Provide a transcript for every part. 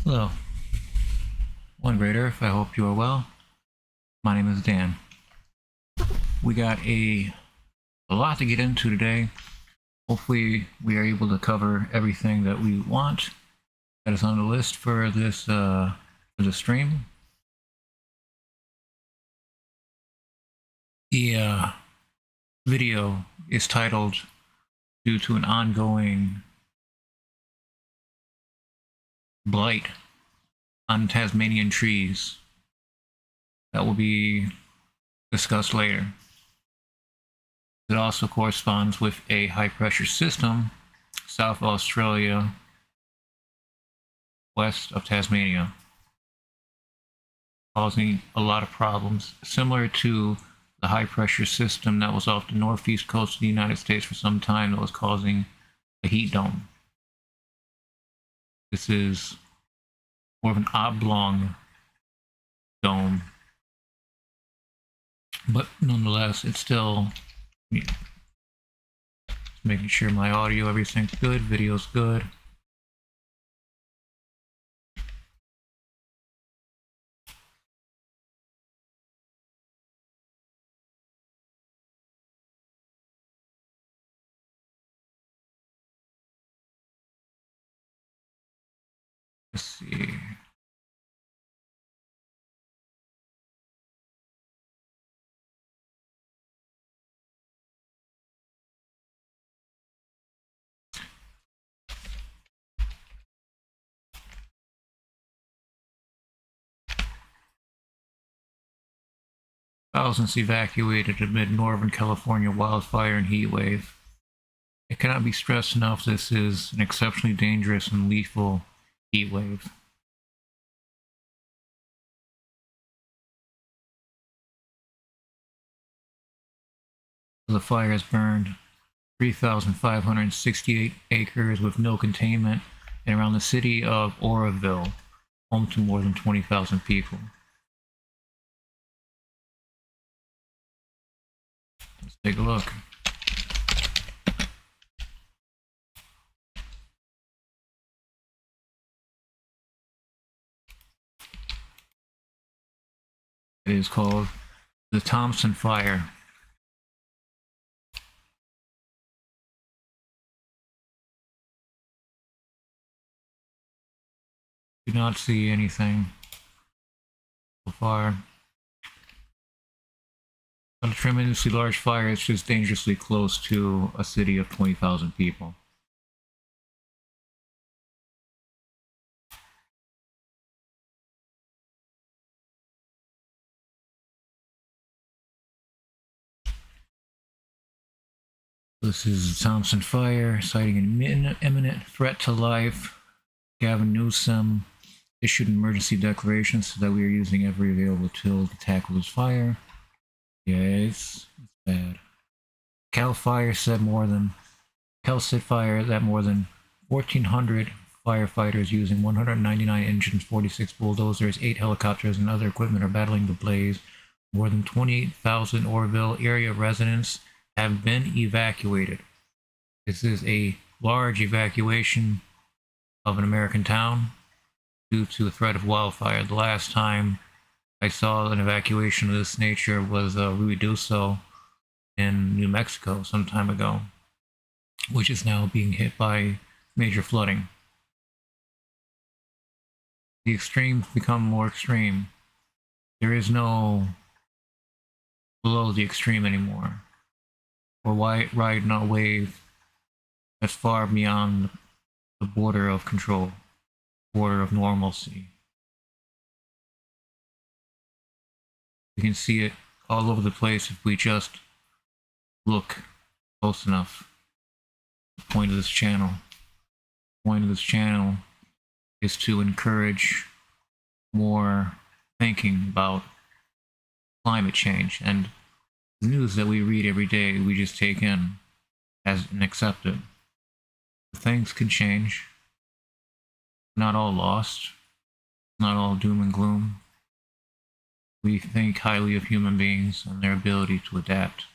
Hello, One Great Earth. I hope you are well. My name is Dan. We got a lot to get into today. Hopefully, we are able to cover everything that we want that is on the list for this stream. The video is titled "Due to an ongoing blight on Tasmanian trees." That will be discussed later. It also corresponds with a high pressure system south of Australia, west of Tasmania, causing a lot of problems, similar to the high pressure system that was off the northeast coast of the United States for some time that was causing a heat dome. This is more of an oblong dome, but nonetheless, it's still making sure my audio, everything's good, video's good. Let's see. Thousands evacuated amid Northern California wildfire and heat wave. It cannot be stressed enough this is an exceptionally dangerous and lethal heat wave. The fire has burned 3,568 acres with no containment and around the city of Oroville, home to more than 20,000 people. Let's take a look. It is called the Thompson Fire. Do not see anything so far. Not a tremendously large fire, it's just dangerously close to a city of 20,000 people. This is the Thompson Fire, citing an imminent threat to life. Gavin Newsom issued an emergency declaration so that we are using every available tool to tackle this fire. Yeah, it's bad. Cal Fire said Cal Cit Fire that more than 1,400 firefighters using 199 engines, 46 bulldozers, 8 helicopters, and other equipment are battling the blaze. More than 28,000 Oroville area residents have been evacuated. This is a large evacuation of an American town due to the threat of wildfire. The last time I saw an evacuation of this nature was Ruidoso in New Mexico some time ago, which is now being hit by major flooding. The extremes become more extreme. There is no below the extreme anymore. We're riding a wave that's far beyond the border of control, border of normalcy. We can see it all over the place if we just look close enough. The point of this channel is to encourage more thinking about climate change, and the news that we read every day we just take in as and accept it. Things can change. Not all lost. Not all doom and gloom. We think highly of human beings and their ability to adapt.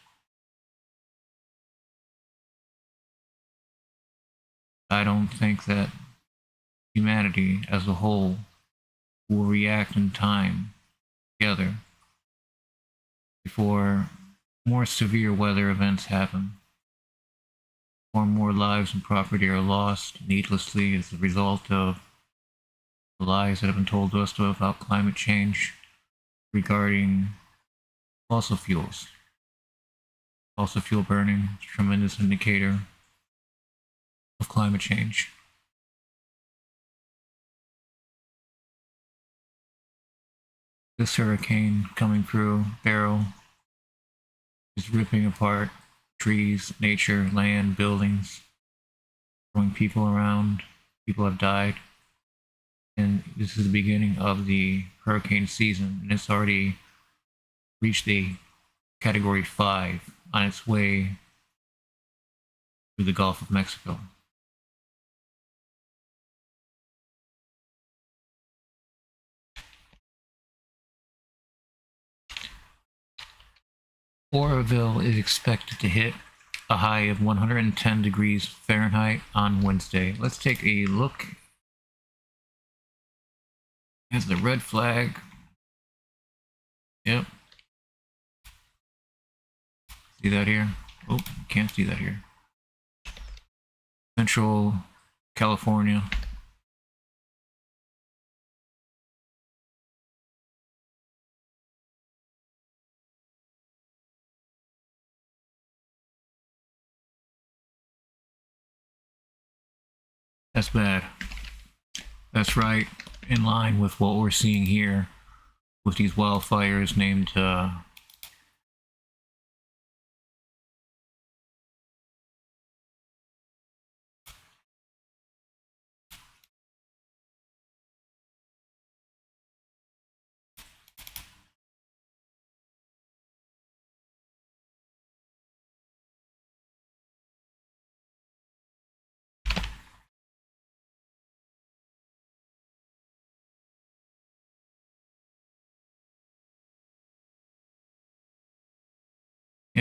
I don't think that humanity as a whole will react in time together before more severe weather events happen, or more lives and property are lost needlessly as a result of the lies that have been told to us about climate change regarding fossil fuels. Fossil fuel burning is a tremendous indicator of climate change. This hurricane coming through Barrow is ripping apart trees, nature, land, buildings, throwing people around. People have died. And this is the beginning of the hurricane season, and it's already reached a Category 5 on its way through the Gulf of Mexico. Oroville is expected to hit a high of 110 degrees Fahrenheit on Wednesday. Let's take a look at the red flag. Yep. See that here? Oh, can't see that here. Central California. That's bad. That's right in line with what we're seeing here with these wildfires named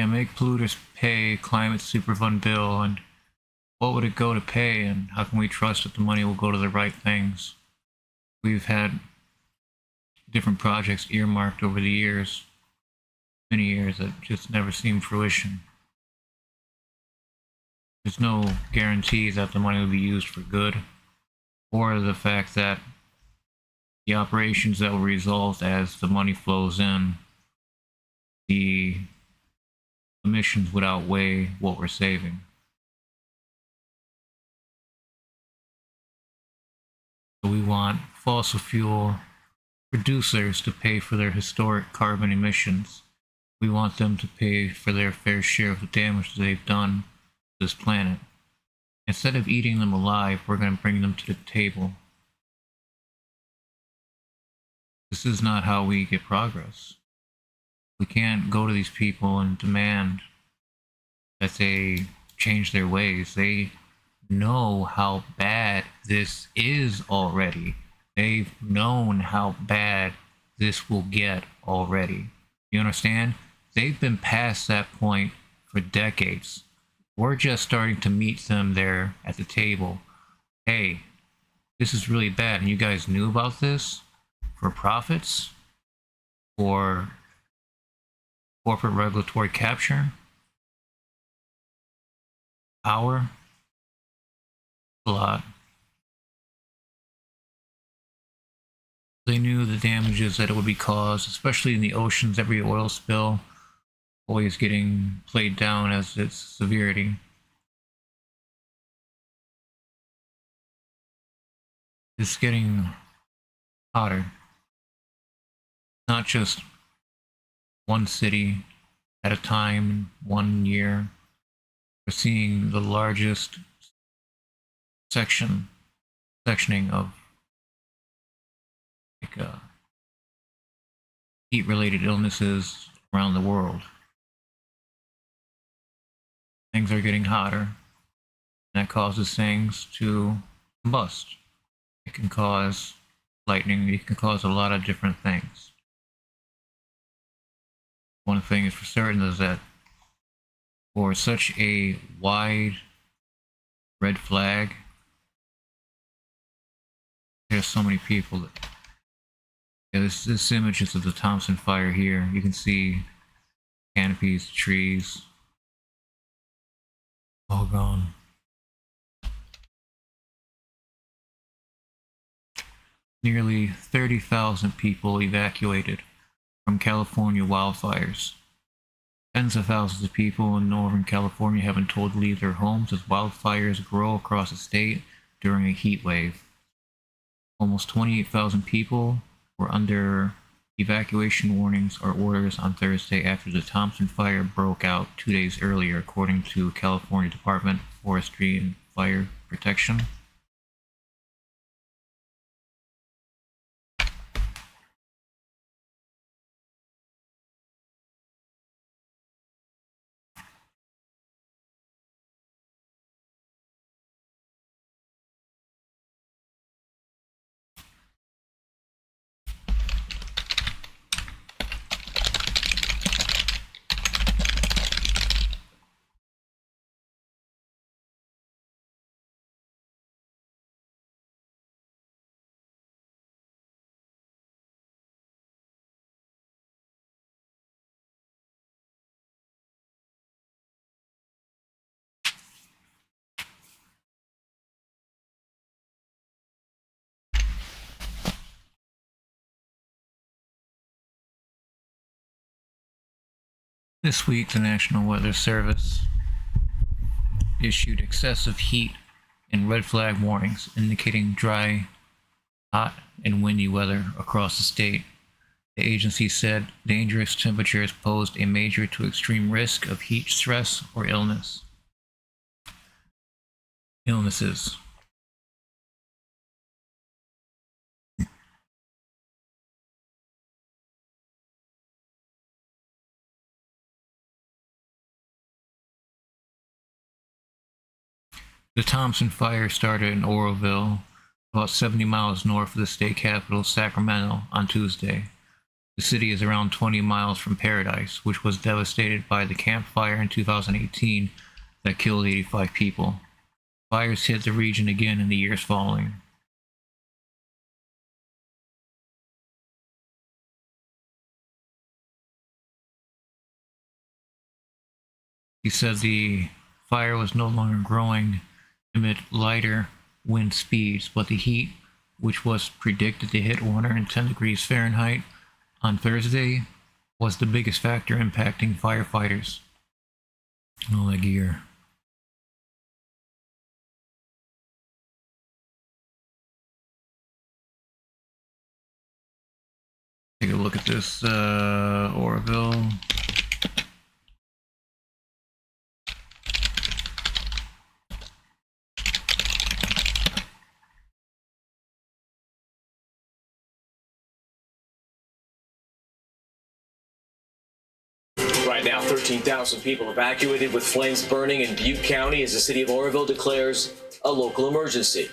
make polluters pay climate superfund bill, and what would it go to pay, and how can we trust that the money will go to the right things? We've had different projects earmarked over the years, many years, that just never seen fruition. There's no guarantee that the money will be used for good, or the fact that the operations that will result as the money flows in, the emissions would outweigh what we're saving. So we want fossil fuel producers to pay for their historic carbon emissions. We want them to pay for their fair share of the damage that they've done to this planet. Instead of eating them alive, we're going to bring them to the table. This is not how we get progress. We can't go to these people and demand that they change their ways. They know how bad this is already. They've known how bad this will get already. You understand? They've been past that point for decades. We're just starting to meet them there at the table. Hey, this is really bad, and you guys knew about this for profits, for corporate regulatory capture, power, a lot. They knew the damages that it would be caused, especially in the oceans. Every oil spill always getting played down as its severity. It's getting hotter. Not just one city at a time, 1 year. We're seeing the largest sectioning of heat-related illnesses around the world. Things are getting hotter, and that causes things to combust. It can cause lightning, it can cause a lot of different things. One thing is for certain is that for such a wide red flag There's so many people. Yeah, this image is of the Thompson fire here. You can see canopies, trees, all gone. Nearly 30,000 people evacuated from California wildfires. Tens of thousands of people in Northern California have been told to leave their homes as wildfires grow across the state during a heat wave. Almost 28,000 people were under evacuation warnings or orders on Thursday after the Thompson fire broke out 2 days earlier, according to California Department of Forestry and Fire Protection. This week, the National Weather Service issued excessive heat and red flag warnings, indicating dry, hot, and windy weather across the state. The agency said dangerous temperatures posed a major to extreme risk of heat stress or illnesses. The Thompson fire started in Oroville, about 70 miles north of the state capital, Sacramento, on Tuesday. The city is around 20 miles from Paradise, which was devastated by the Camp Fire in 2018 that killed 85 people. Fires hit the region again in the years following. He said the fire was no longer growing amid lighter wind speeds, but the heat, which was predicted to hit 110 degrees Fahrenheit on Thursday, was the biggest factor impacting firefighters. All that gear. Take a look at this Oroville. Right now, 13,000 people evacuated with flames burning in Butte County as the city of Oroville declares a local emergency.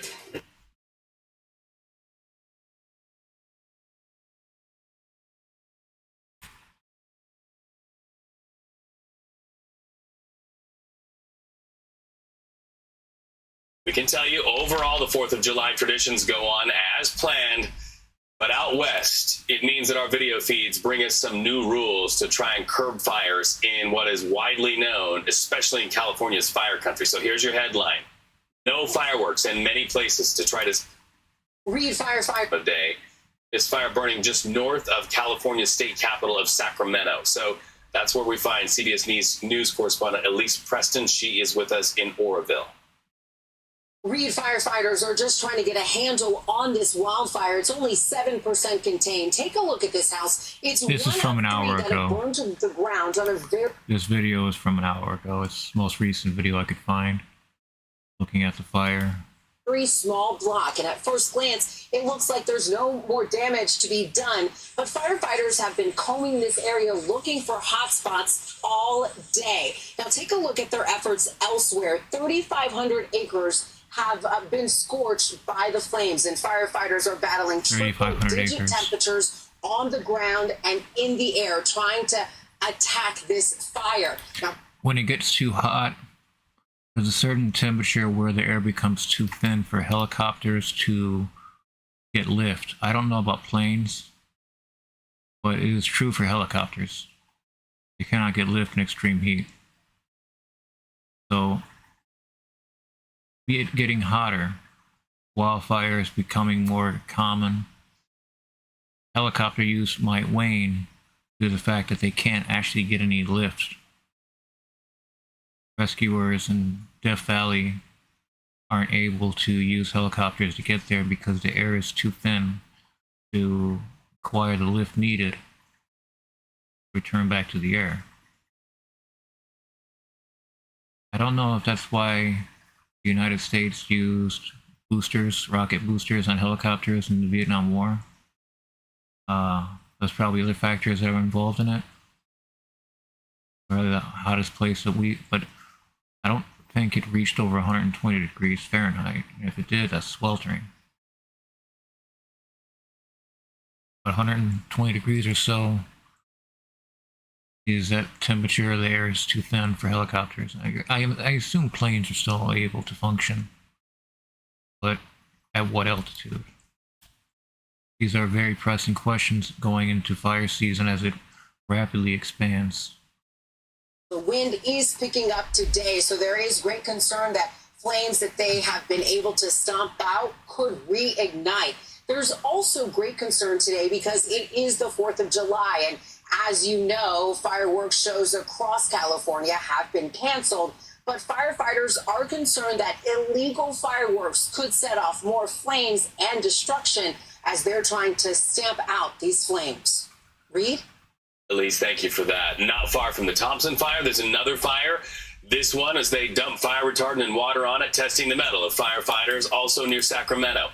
We can tell you overall the 4th of July traditions go on as planned. But out west, it means that our video feeds bring us some new rules to try and curb fires in what is widely known, especially in California's fire country. So here's your headline. No fireworks in many places to try to read fire a day. This fire burning just north of California's state capital of Sacramento. So that's where we find CBS News correspondent Elise Preston. She is with us in Oroville. Reed firefighters are just trying to get a handle on this wildfire. It's only 7% contained. Take a look at this house. This is from an hour ago. Burned to the ground on a This video is from an hour ago. It's the most recent video I could find. Looking at the fire. Very small block, and at first glance, it looks like there's no more damage to be done. But firefighters have been combing this area looking for hot spots all day. Now take a look at their efforts elsewhere. 3,500 acres have been scorched by the flames, and firefighters are battling triple-digit temperatures on the ground and in the air, trying to attack this fire. Now, when it gets too hot, there's a certain temperature where the air becomes too thin for helicopters to get lift. I don't know about planes, but it is true for helicopters. You cannot get lift in extreme heat. So, be it getting hotter, wildfires becoming more common, helicopter use might wane due to the fact that they can't actually get any lift. Rescuers in Death Valley aren't able to use helicopters to get there because the air is too thin to acquire the lift needed to return back to the air. I don't know if that's why the United States used boosters, rocket boosters on helicopters in the Vietnam War. There's probably other factors that are involved in it. Probably the hottest place that but I don't think it reached over 120 degrees Fahrenheit. If it did, that's sweltering. But 120 degrees or so is that temperature of the air is too thin for helicopters. I assume planes are still able to function, but at what altitude? These are very pressing questions going into fire season as it rapidly expands. The wind is picking up today, so there is great concern that flames that they have been able to stomp out could reignite. There's also great concern today because it is the 4th of July, and as you know, fireworks shows across California have been canceled, but firefighters are concerned that illegal fireworks could set off more flames and destruction as they're trying to stamp out these flames. Reed? Elise, thank you for that. Not far from the Thompson fire, there's another fire. This one, as they dump fire retardant and water on it, testing the mettle of firefighters, also near Sacramento.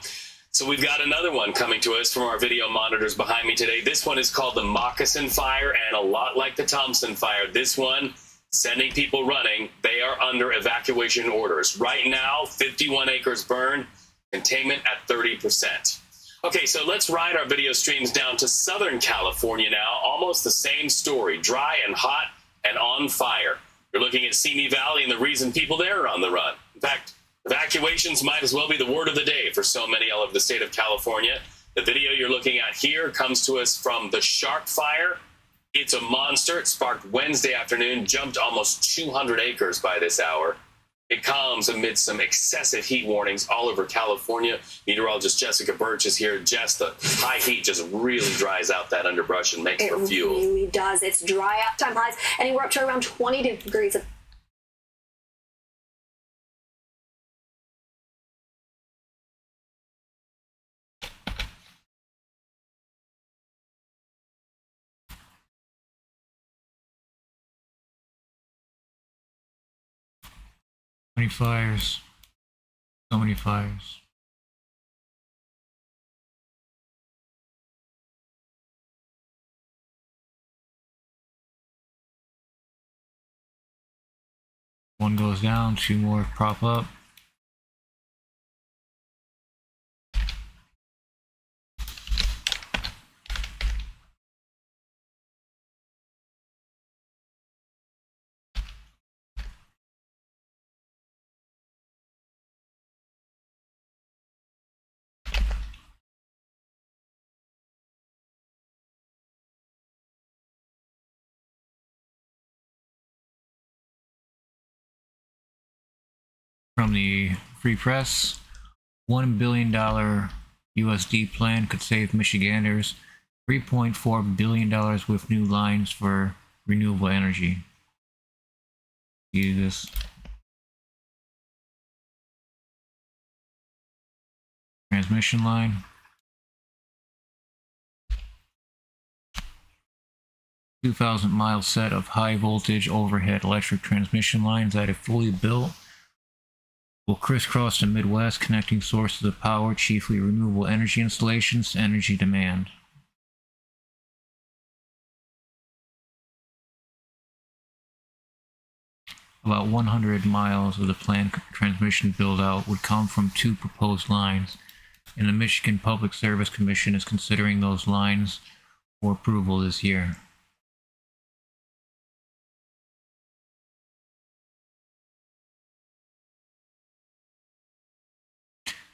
So we've got another one coming to us from our video monitors behind me today. This one is called the Moccasin Fire, and a lot like the Thompson Fire, this one sending people running. They are under evacuation orders. Right now, 51 acres burned, containment at 30%. Okay, so let's ride our video streams down to Southern California now. Almost the same story, dry and hot and on fire. You're looking at Simi Valley and the reason people there are on the run. In fact, evacuations might as well be the word of the day for so many all over the state of California. The video you're looking at here comes to us from the Shark Fire. It's a monster. It sparked Wednesday afternoon, jumped almost 200 acres by this hour. It comes amid some excessive heat warnings all over California. Meteorologist Jessica Birch is here. Jess, the high heat just really dries out that underbrush and makes for fuel. It really does. It's dry out time highs anywhere up to around 20 degrees. Many fires. So many fires. One goes down, 2 more prop up. From the Free Press, $1 billion USD plan could save Michiganders $3.4 billion with new lines for renewable energy. See this? Transmission line. 2,000-mile set of high voltage overhead electric transmission lines that, if fully built, will crisscross the Midwest, connecting sources of power, chiefly renewable energy installations, to energy demand. About 100 miles of the planned transmission build-out would come from 2 proposed lines, and the Michigan Public Service Commission is considering those lines for approval this year.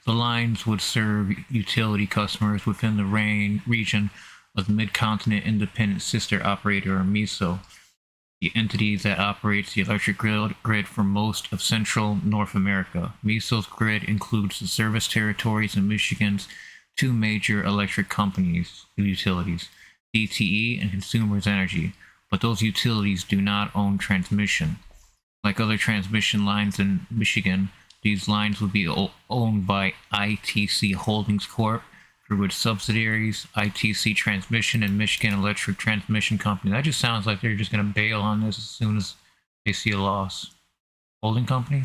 The lines would serve utility customers within the region of the Mid-Continent Independent Sister Operator, or MISO, the entity that operates the electric grid for most of central North America. MISO's grid includes the service territories in Michigan's two major electric utilities, DTE and Consumers Energy, but those utilities do not own transmission. Like other transmission lines in Michigan, these lines would be owned by ITC Holdings Corp., through its subsidiaries, ITC Transmission and Michigan Electric Transmission Company. That just sounds like they're just going to bail on this as soon as they see a loss. Holding company?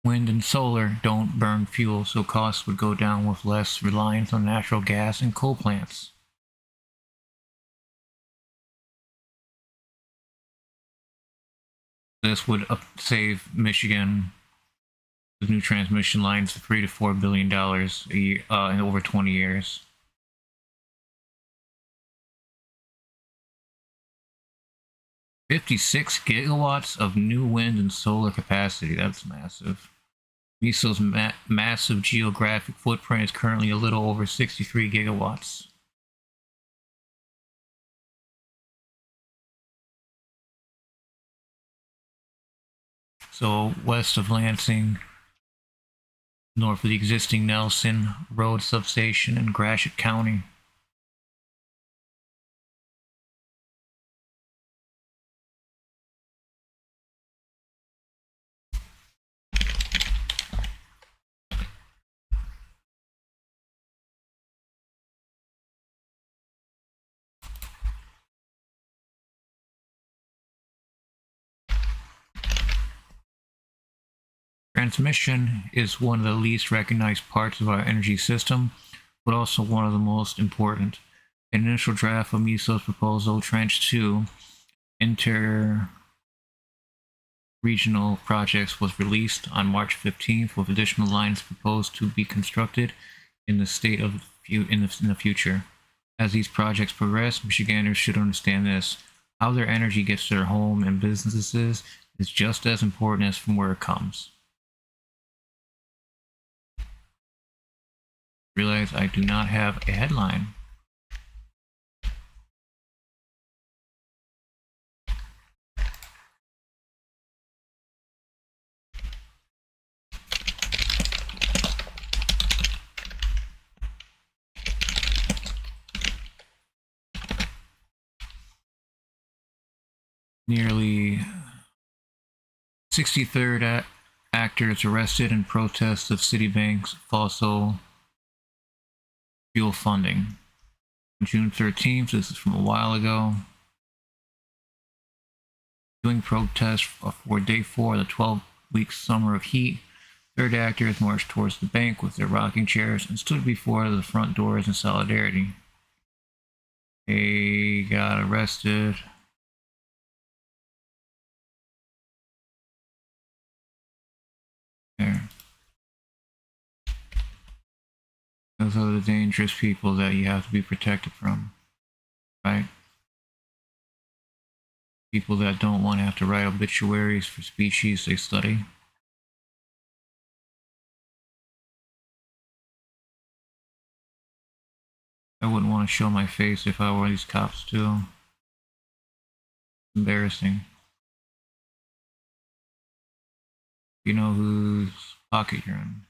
Wind and solar don't burn fuel, so costs would go down with less reliance on natural gas and coal plants. This would save Michigan with new transmission lines $3 to $4 billion a year in over 20 years. $56 gigawatts of new wind and solar capacity. That's massive. MISO's massive geographic footprint is currently a little over 63 gigawatts. So west of Lansing, north of the existing Nelson Road substation in Gratiot County. Transmission is one of the least recognized parts of our energy system, but also one of the most important. An initial draft of MISO's proposal, Tranche 2, inter-regional projects, was released on March 15th, with additional lines proposed to be constructed in the state of in the future. As these projects progress, Michiganders should understand this: how their energy gets to their home and businesses is just as important as from where it comes. Realize I do not have a headline. Nearly 63rd actors arrested in protest of Citibank's fossil fuel funding. June 13th, this is from a while ago. Doing protests for day 4 of the 12-week summer of heat, third actors marched towards the bank with their rocking chairs and stood before the front doors in solidarity. They got arrested. There. Those are the dangerous people that you have to be protected from, right? People that don't want to have to write obituaries for species they study. I wouldn't want to show my face if I were these cops too. Embarrassing. You know whose pocket you're in.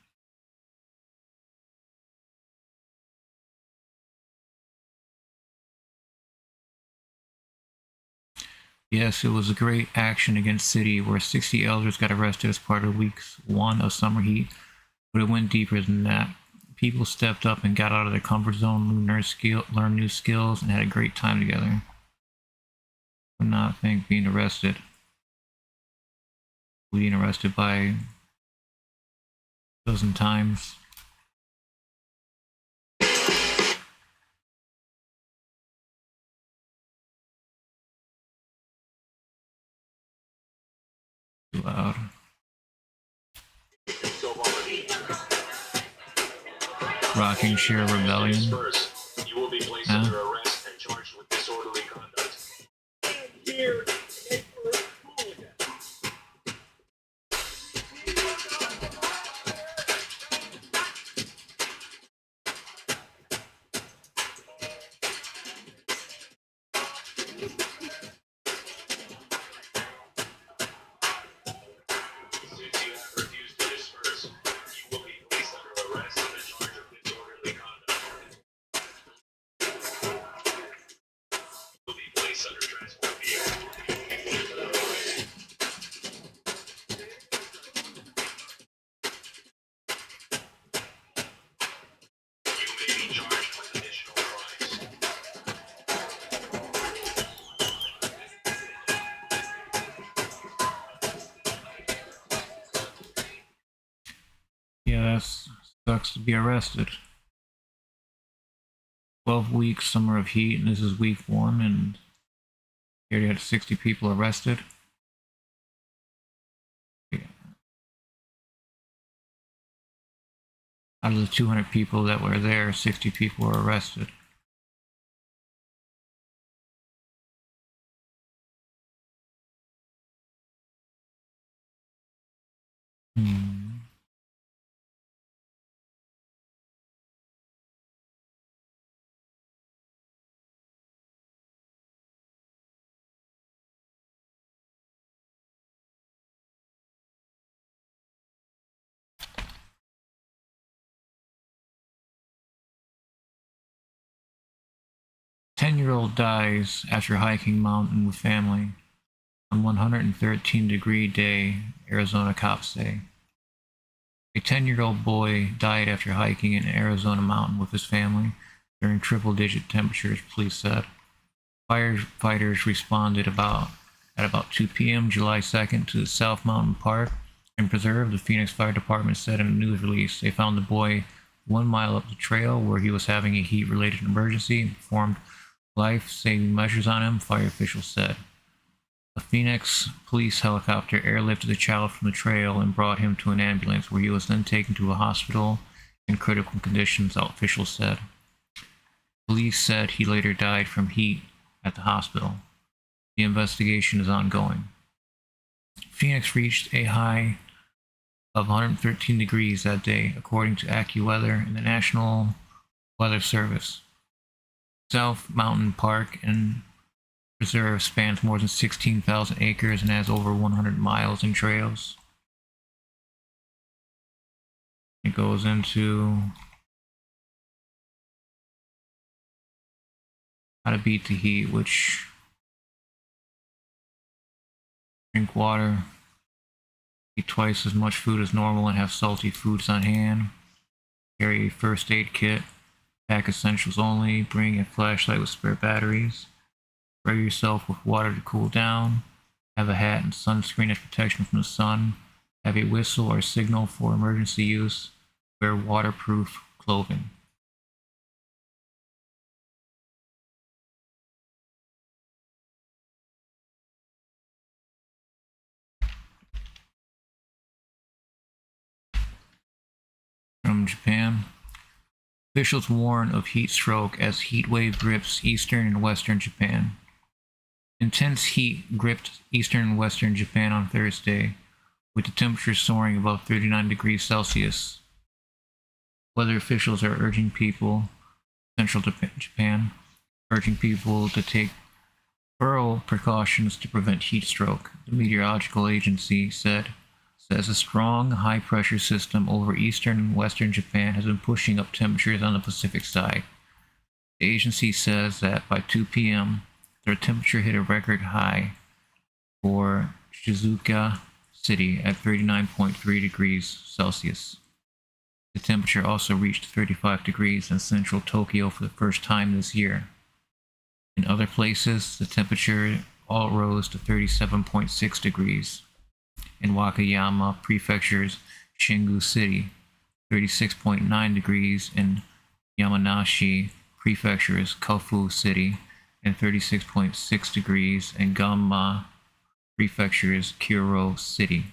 Yes, it was a great action against City, where 60 elders got arrested as part of week 1 of summer heat, but it went deeper than that. People stepped up and got out of their comfort zone, learned new skills, and had a great time together. Would not think being arrested by a dozen times. Too loud. rocking chair rebellion. You will be placed under arrest and charged with disorderly conduct. Yeah, that sucks to be arrested. 12 weeks, summer of heat, and this is week 1, and they already had 60 people arrested. Yeah. Out of the 200 people that were there, 60 people were arrested. Hmm. 10-year-old dies after hiking mountain with family on 113-degree day, Arizona cops say. A 10-year-old boy died after hiking an Arizona mountain with his family during triple-digit temperatures, police said. Firefighters responded at about 2 p.m. July 2nd to the South Mountain Park and Preserve. The Phoenix Fire Department said in a news release they found the boy 1 mile up the trail where he was having a heat-related emergency and performed life-saving measures on him, fire officials said. A Phoenix police helicopter airlifted the child from the trail and brought him to an ambulance where he was then taken to a hospital in critical conditions, officials said. Police said he later died from heat at the hospital. The investigation is ongoing. Phoenix reached a high of 113 degrees that day, according to AccuWeather and the National Weather Service. South Mountain Park and Preserve spans more than 16,000 acres and has over 100 miles in trails. It goes into how to beat the heat, which drink water, eat twice as much food as normal and have salty foods on hand, carry a first aid kit, pack essentials only, bring a flashlight with spare batteries, spray yourself with water to cool down, have a hat and sunscreen as protection from the sun, have a whistle or signal for emergency use, wear waterproof clothing. From Japan, officials warn of heat stroke as heat wave grips eastern and western Japan. Intense heat gripped eastern and western Japan on Thursday, with the temperature soaring above 39 degrees Celsius. Weather officials are urging people, central Japan, urging people to take thorough precautions to prevent heat stroke. The meteorological agency says a strong high-pressure system over eastern and western Japan has been pushing up temperatures on the Pacific side. The agency says that by 2 p.m., their temperature hit a record high for Shizuoka City at 39.3 degrees Celsius. The temperature also reached 35 degrees in central Tokyo for the first time this year. In other places, the temperature all rose to 37.6 degrees. In Wakayama Prefecture's Shingu City, 36.9 degrees in Yamanashi Prefecture's Kofu City, and 36.6 degrees in Gunma Prefecture's Kyoto City.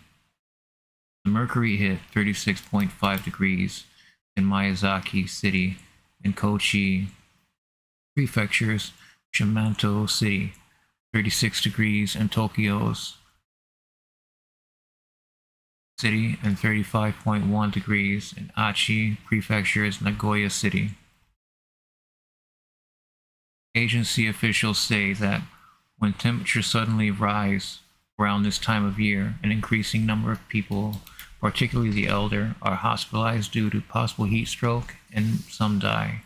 The mercury hit 36.5 degrees in Miyazaki City and Kochi Prefecture's Shimanto City, 36 degrees in Tokyo's City, and 35.1 degrees in Aichi Prefecture's Nagoya City. Agency officials say that when temperatures suddenly rise around this time of year, an increasing number of people, particularly the elder, are hospitalized due to possible heat stroke, and some die.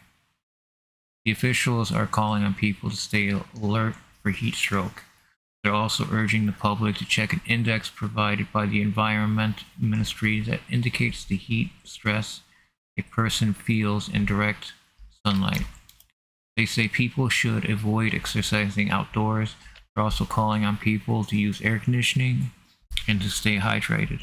The officials are calling on people to stay alert for heat stroke. They're also urging the public to check an index provided by the Environment Ministry that indicates the heat stress a person feels in direct sunlight. They say people should avoid exercising outdoors. They're also calling on people to use air conditioning and to stay hydrated.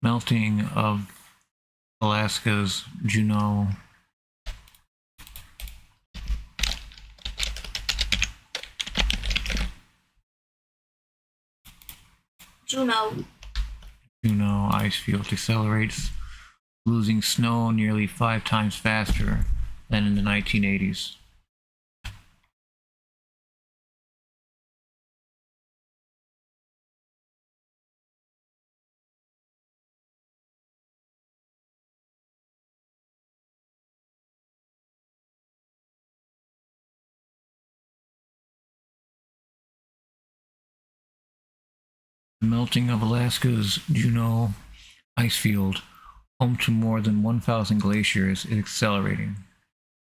Melting of Alaska's Juneau ice field accelerates, losing snow nearly 5 times faster than in the 1980s. The melting of Alaska's Juneau ice field, home to more than 1,000 glaciers, is accelerating.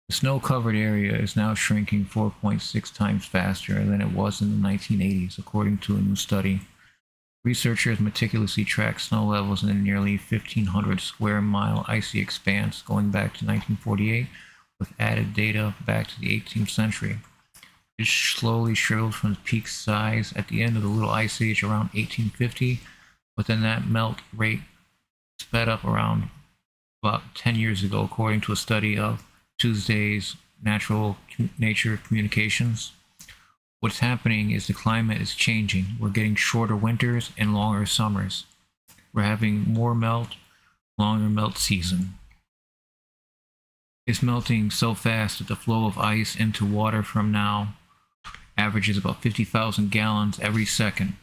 The snow-covered area is now shrinking 4.6 times faster than it was in the 1980s, according to a new study. Researchers meticulously tracked snow levels in a nearly 1,500 square mile icy expanse going back to 1948, with added data back to the 18th century. It slowly shriveled from the peak size at the end of the Little Ice Age around 1850, but then that melt rate sped up around about 10 years ago, according to a study of Tuesday's Nature Communications. What's happening is the climate is changing. We're getting shorter winters and longer summers. We're having more melt, longer melt season. It's melting so fast that the flow of ice into water from now averages about 50,000 gallons every second.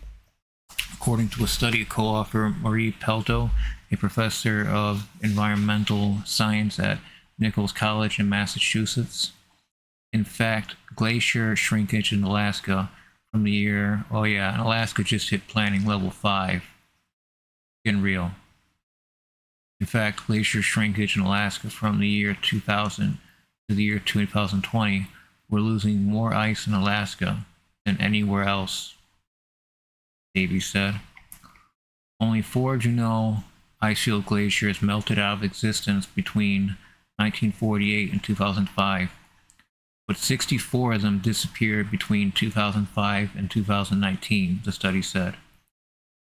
According to a study co-author Marie Pelto, a professor of environmental science at Nichols College in Massachusetts. In fact, glacier shrinkage in Alaska from the year, Alaska just hit planning level 5. Getting real. In fact, glacier shrinkage in Alaska from the year 2000 to the year 2020, we're losing more ice in Alaska than anywhere else, Davies said. Only 4 Juneau icefield glaciers melted out of existence between 1948 and 2005, but 64 of them disappeared between 2005 and 2019, the study said.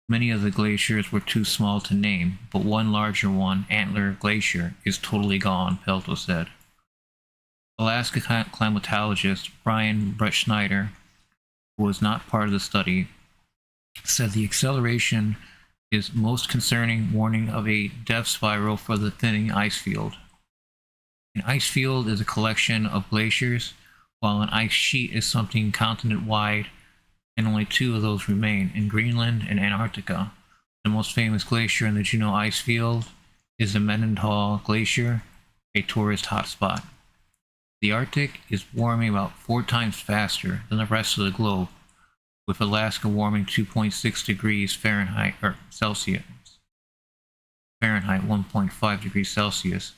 Many of the glaciers were too small to name, but one larger one, Antler Glacier, is totally gone, Pelto said. Alaska climatologist Brian Brett Schneider, who was not part of the study, said the acceleration is most concerning, warning of a death spiral for the thinning ice field. An ice field is a collection of glaciers, while an ice sheet is something continent-wide, and only 2 of those remain, in Greenland and Antarctica. The most famous glacier in the Juneau ice field is the Mendenhall Glacier, a tourist hotspot. The Arctic is warming about 4 times faster than the rest of the globe, with Alaska warming 2.6 degrees Fahrenheit, or Celsius, Fahrenheit 1.5 degrees Celsius,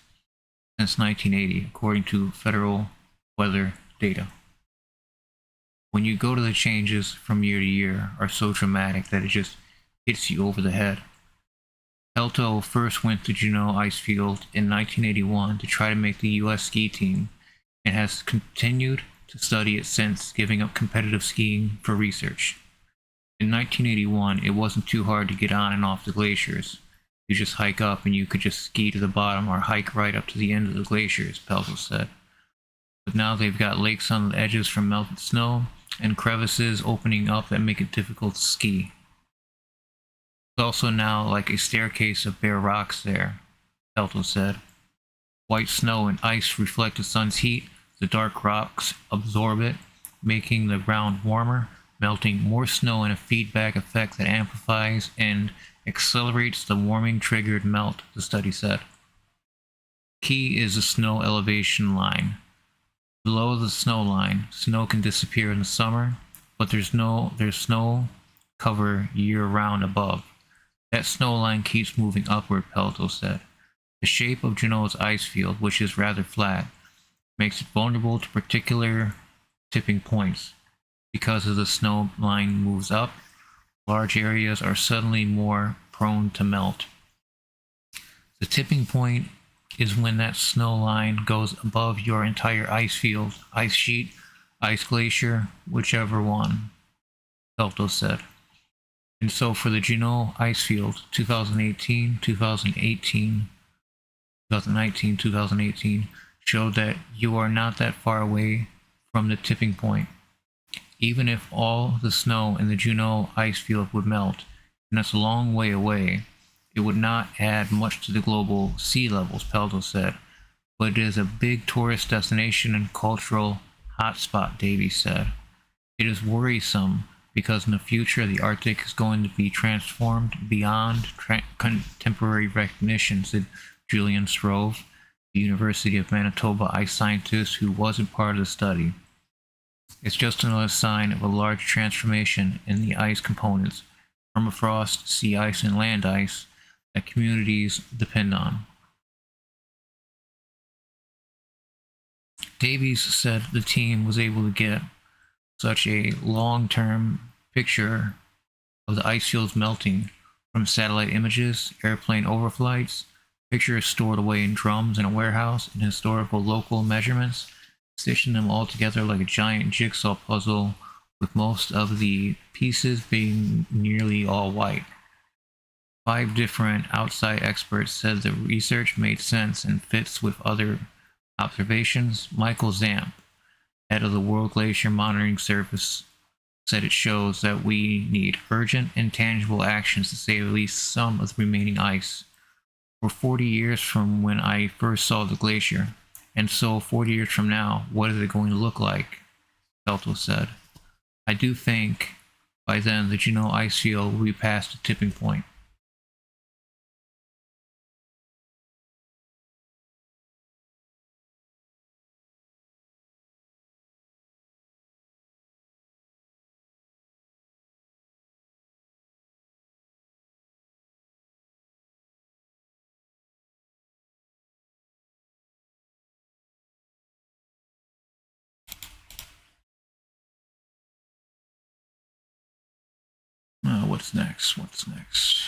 since 1980, according to federal weather data. When you go to the changes from year to year are so dramatic that it just hits you over the head. Pelto first went to Juneau ice field in 1981 to try to make the U.S. ski team, and has continued to study it since giving up competitive skiing for research. In 1981, it wasn't too hard to get on and off the glaciers. You just hike up and you could just ski to the bottom or hike right up to the end of the glaciers, Pelto said. But now they've got lakes on the edges from melted snow and crevices opening up that make it difficult to ski. It's also now like a staircase of bare rocks there, Pelto said. White snow and ice reflect the sun's heat. The dark rocks absorb it, making the ground warmer, melting more snow in a feedback effect that amplifies and accelerates the warming triggered melt, the study said. Key is the snow elevation line. Below the snow line, snow can disappear in the summer, but there's snow cover year-round above. That snow line keeps moving upward, Pelto said. The shape of Juneau's ice field, which is rather flat, makes it vulnerable to particular tipping points. Because as the snow line moves up, large areas are suddenly more prone to melt. The tipping point is when that snow line goes above your entire ice field, ice sheet, ice glacier, whichever one, Pelto said. And so for the Juneau ice field, 2018, 2018 showed that you are not that far away from the tipping point. Even if all the snow in the Juneau ice field would melt, and that's a long way away, it would not add much to the global sea levels, Pelto said. But it is a big tourist destination and cultural hotspot, Davies said. It is worrisome because in the future the Arctic is going to be transformed beyond contemporary recognition, said Julian Strove, the University of Manitoba ice scientist who wasn't part of the study. It's just another sign of a large transformation in the ice components, permafrost, sea ice, and land ice, that communities depend on. Davies said the team was able to get such a long-term picture of the ice fields melting from satellite images, airplane overflights, pictures stored away in drums in a warehouse, and historical local measurements, stitching them all together like a giant jigsaw puzzle, with most of the pieces being nearly all white. 5 different outside experts said the research made sense and fits with other observations. Michael Zamp, head of the World Glacier Monitoring Service, said it shows that we need urgent and tangible actions to save at least some of the remaining ice. We're 40 years from when I first saw the glacier, and so 40 years from now, what is it going to look like? Pelto said. I do think by then the Juneau ice field will be past the tipping point. What's next? What's next?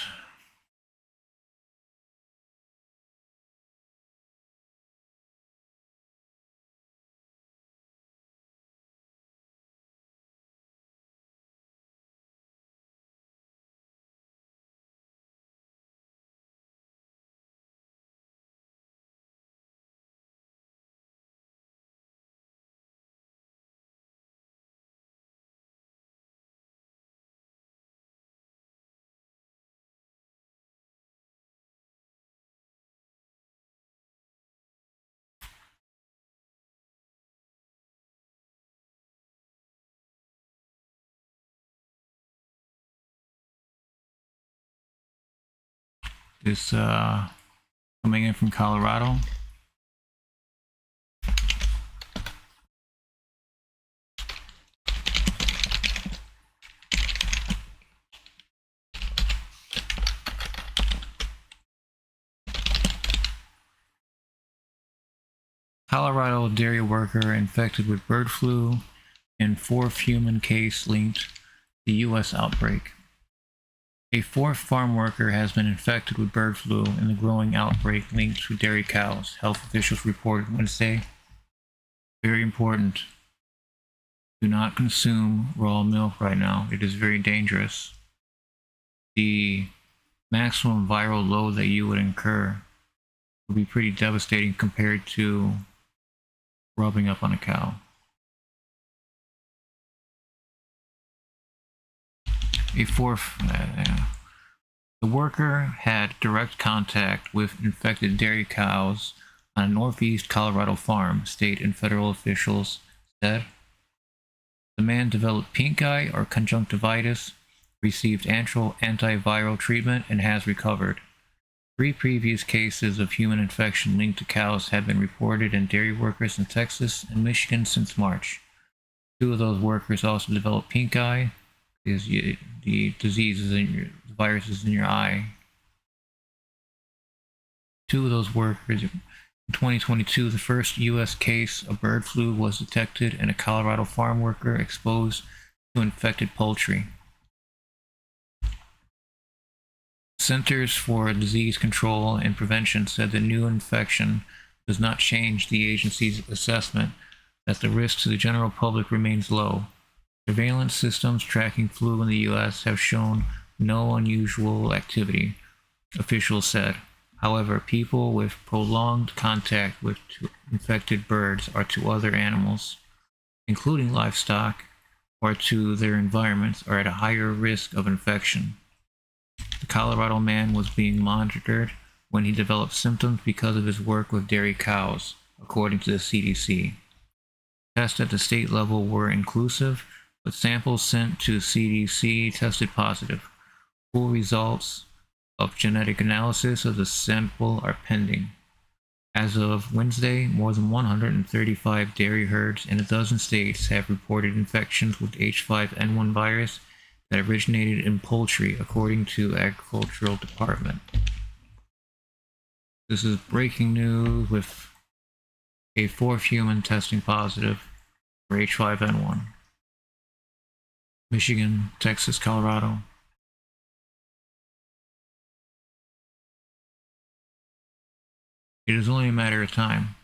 This coming in from Colorado. Colorado dairy worker infected with bird flu and 4th human case linked to the U.S. outbreak. A 4th farm worker has been infected with bird flu in the growing outbreak linked to dairy cows, health officials reported Wednesday. Very important. Do not consume raw milk right now. It is very dangerous. The maximum viral load that you would incur would be pretty devastating compared to rubbing up on a cow. The worker had direct contact with infected dairy cows on a northeast Colorado farm, state and federal officials said. The man developed pink eye or conjunctivitis, received antiviral treatment, and has recovered. 3 previous cases of human infection linked to cows have been reported in dairy workers in Texas and Michigan since March. 2 of those workers also developed pink eye, because the disease is in the virus is in your eye. 2 of those workers. In 2022, the first U.S. case of bird flu was detected in a Colorado farm worker exposed to infected poultry. Centers for Disease Control and Prevention said the new infection does not change the agency's assessment that the risk to the general public remains low. Surveillance systems tracking flu in the U.S. have shown no unusual activity, officials said. However, people with prolonged contact with infected birds or to other animals, including livestock, or to their environments, are at a higher risk of infection. The Colorado man was being monitored when he developed symptoms because of his work with dairy cows, according to the CDC. Tests at the state level were inclusive, but samples sent to CDC tested positive. Full results of genetic analysis of the sample are pending. As of Wednesday, more than 135 dairy herds in a dozen states have reported infections with H5N1 virus that originated in poultry, according to the Agricultural Department. This is breaking news with a 4th human testing positive for H5N1. Michigan, Texas, Colorado. It is only a matter of time.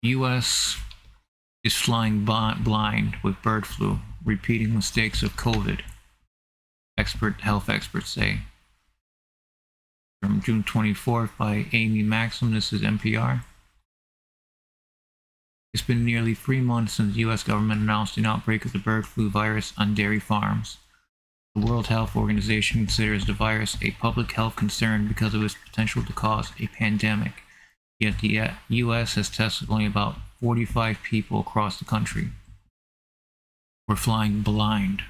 U.S. is flying blind with bird flu, repeating mistakes of COVID, health experts say. From June 24th by Amy Maxim, this is NPR. It's been nearly 3 months since the U.S. government announced an outbreak of the bird flu virus on dairy farms. The World Health Organization considers the virus a public health concern because of its potential to cause a pandemic. Yet the U.S. has tested only about 45 people across the country. We're flying blind.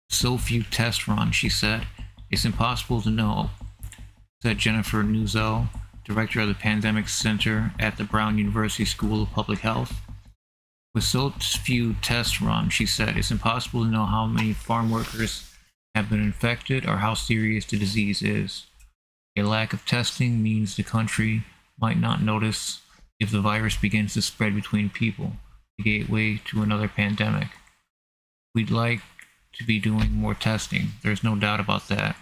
So few test runs, she said. It's impossible to know, said Jennifer Nuzzo, director of the Pandemic Center at the Brown University School of Public Health. With so few tests run, she said, it's impossible to know how many farm workers have been infected or how serious the disease is. A lack of testing means the country might not notice if the virus begins to spread between people, the gateway to another pandemic. We'd like to be doing more testing, there's no doubt about that.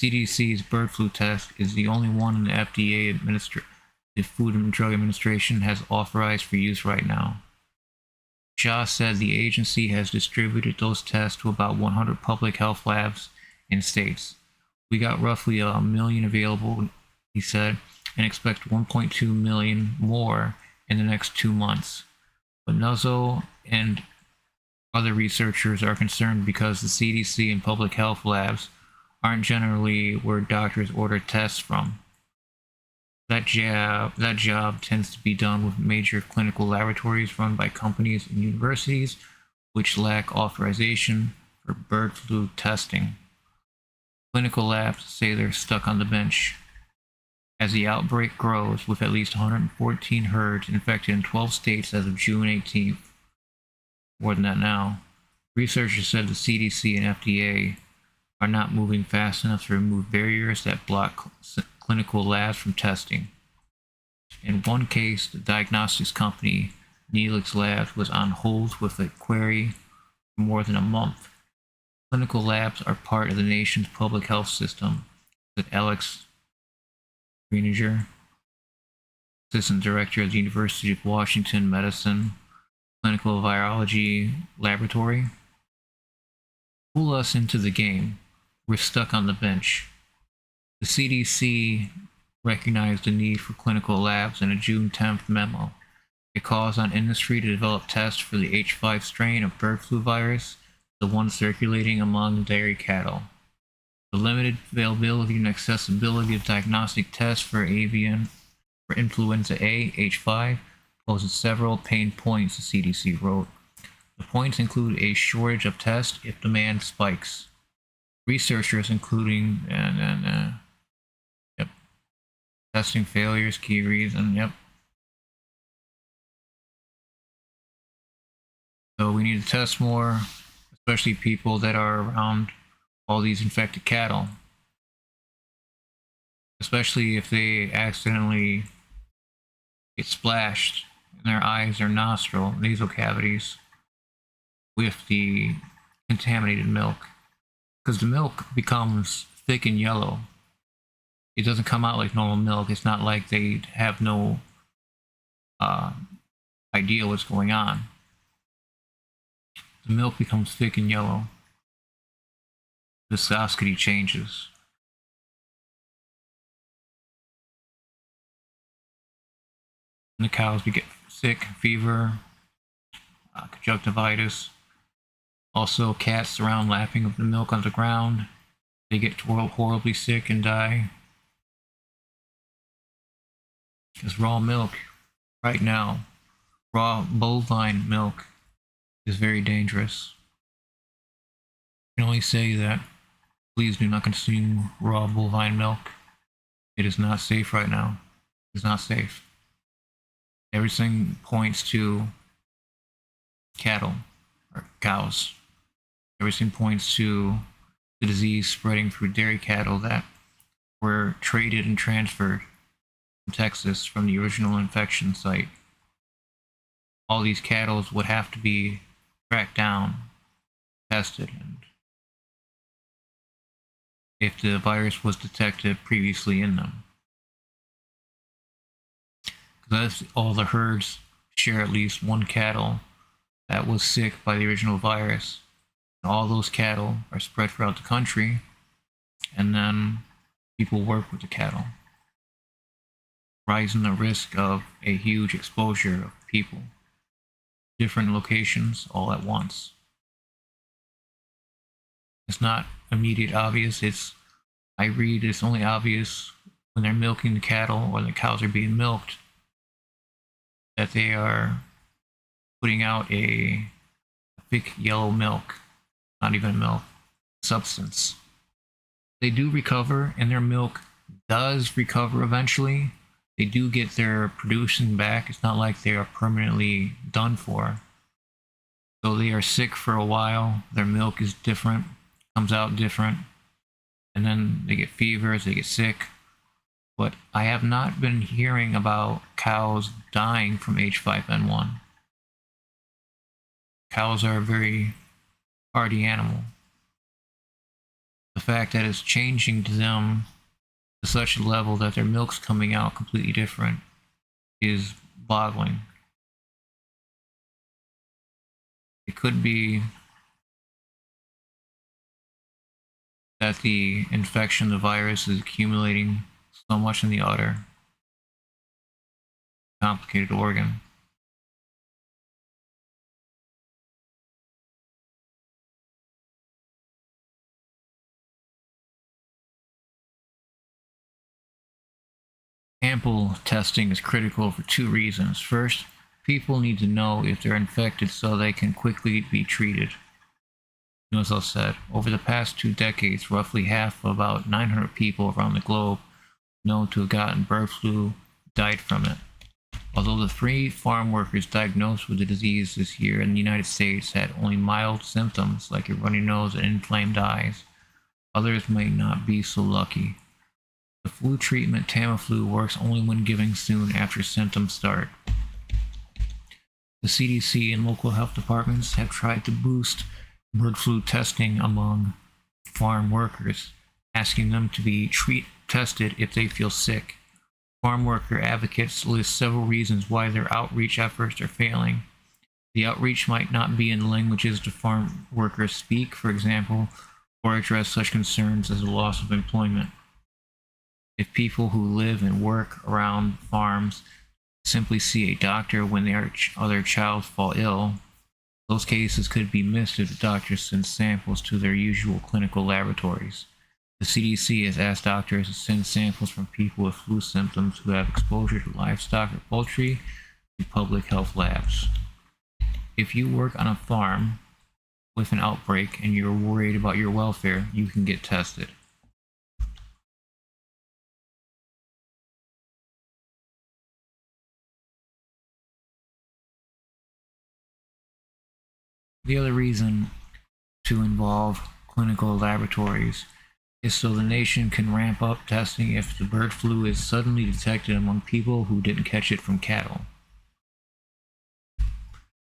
CDC's bird flu test is the only one in the FDA the Food and Drug Administration has authorized for use right now. Shah said the agency has distributed those tests to about 100 public health labs in states. We got roughly 1 million available, he said, and expect 1.2 million more in the next 2 months. But Nuzzo and other researchers are concerned because the CDC and public health labs aren't generally where doctors order tests from. That job tends to be done with major clinical laboratories run by companies and universities which lack authorization for bird flu testing. Clinical labs say they're stuck on the bench. As the outbreak grows, with at least 114 herds infected in 12 states as of June 18th, more than that now, researchers said the CDC and FDA are not moving fast enough to remove barriers that block clinical labs from testing. In one case, the diagnostics company Neelix Labs was on hold with a query for more than a month. Clinical labs are part of the nation's public health system, said Alex Greenager, Assistant Director of the University of Washington Medicine Clinical Virology Laboratory. Pull us into the game. We're stuck on the bench. The CDC recognized the need for clinical labs in a June 10th memo. It calls on industry to develop tests for the H5 strain of bird flu virus, the one circulating among dairy cattle. The limited availability and accessibility of diagnostic tests for influenza A, H5, poses several pain points, the CDC wrote. The points include a shortage of tests if demand spikes. Researchers, including testing failures, key reason, So we need to test more, especially people that are around all these infected cattle. Especially if they accidentally get splashed in their eyes or nostril, nasal cavities, with the contaminated milk. Because the milk becomes thick and yellow. It doesn't come out like normal milk. It's not like they have no idea what's going on. The milk becomes thick and yellow. Viscosity changes. And the cows get sick, fever, conjunctivitis. Also, cats around lapping of the milk on the ground. They get horribly sick and die. Because raw milk, right now, raw bovine milk is very dangerous. I can only say that please do not consume raw bovine milk. It is not safe right now. It's not safe. Everything points to cattle or cows. Everything points to the disease spreading through dairy cattle that were traded and transferred from Texas from the original infection site. All these cattle would have to be tracked down, tested, and if the virus was detected previously in them. Because all the herds share at least one cattle that was sick by the original virus. And all those cattle are spread throughout the country, and then people work with the cattle, rising the risk of a huge exposure of people, different locations all at once. It's not immediate obvious. I read it's only obvious when they're milking the cattle or the cows are being milked that they are putting out a thick yellow milk, not even milk, substance. They do recover, and their milk does recover eventually. They do get their producing back. It's not like they are permanently done for. So they are sick for a while. Their milk is different, comes out different, and then they get fevers, they get sick. But I have not been hearing about cows dying from H5N1. Cows are a very hardy animal. The fact that it's changing to them to such a level that their milk's coming out completely different is boggling. It could be that the infection, the virus, is accumulating so much in the udder. Complicated organ. Ample testing is critical for two reasons. First, people need to know if they're infected so they can quickly be treated. As I said, over the past 2 decades, roughly half of about 900 people around the globe known to have gotten bird flu died from it. Although the 3 farm workers diagnosed with the disease this year in the United States had only mild symptoms like a runny nose and inflamed eyes, others may not be so lucky. The flu treatment Tamiflu works only when given soon after symptoms start. The CDC and local health departments have tried to boost bird flu testing among farm workers, asking them to be tested if they feel sick. Farm worker advocates list several reasons why their outreach efforts are failing. The outreach might not be in languages the farm workers speak, for example, or address such concerns as the loss of employment. If people who live and work around farms simply see a doctor when their child fall ill, those cases could be missed if the doctor sends samples to their usual clinical laboratories. The CDC has asked doctors to send samples from people with flu symptoms who have exposure to livestock or poultry to public health labs. If you work on a farm with an outbreak and you're worried about your welfare, you can get tested. The other reason to involve clinical laboratories is so the nation can ramp up testing if the bird flu is suddenly detected among people who didn't catch it from cattle.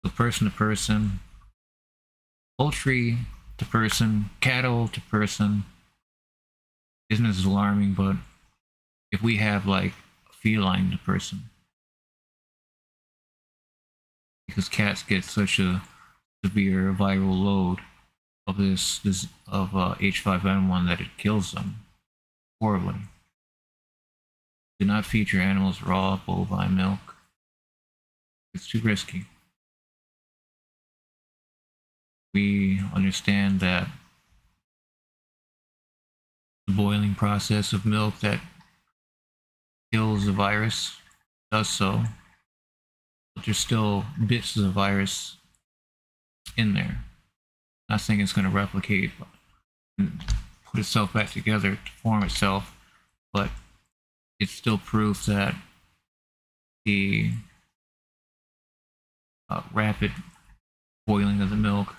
So person to person, poultry to person, cattle to person isn't as alarming, but if we have like a feline to person, because cats get such a severe viral load of H5N1 that it kills them horribly. Do not feed your animals raw bovine milk. It's too risky. We understand that the boiling process of milk that kills the virus does so, but there's still bits of the virus in there. Not saying it's going to replicate and put itself back together to form itself, but it's still proof that the rapid boiling of the milk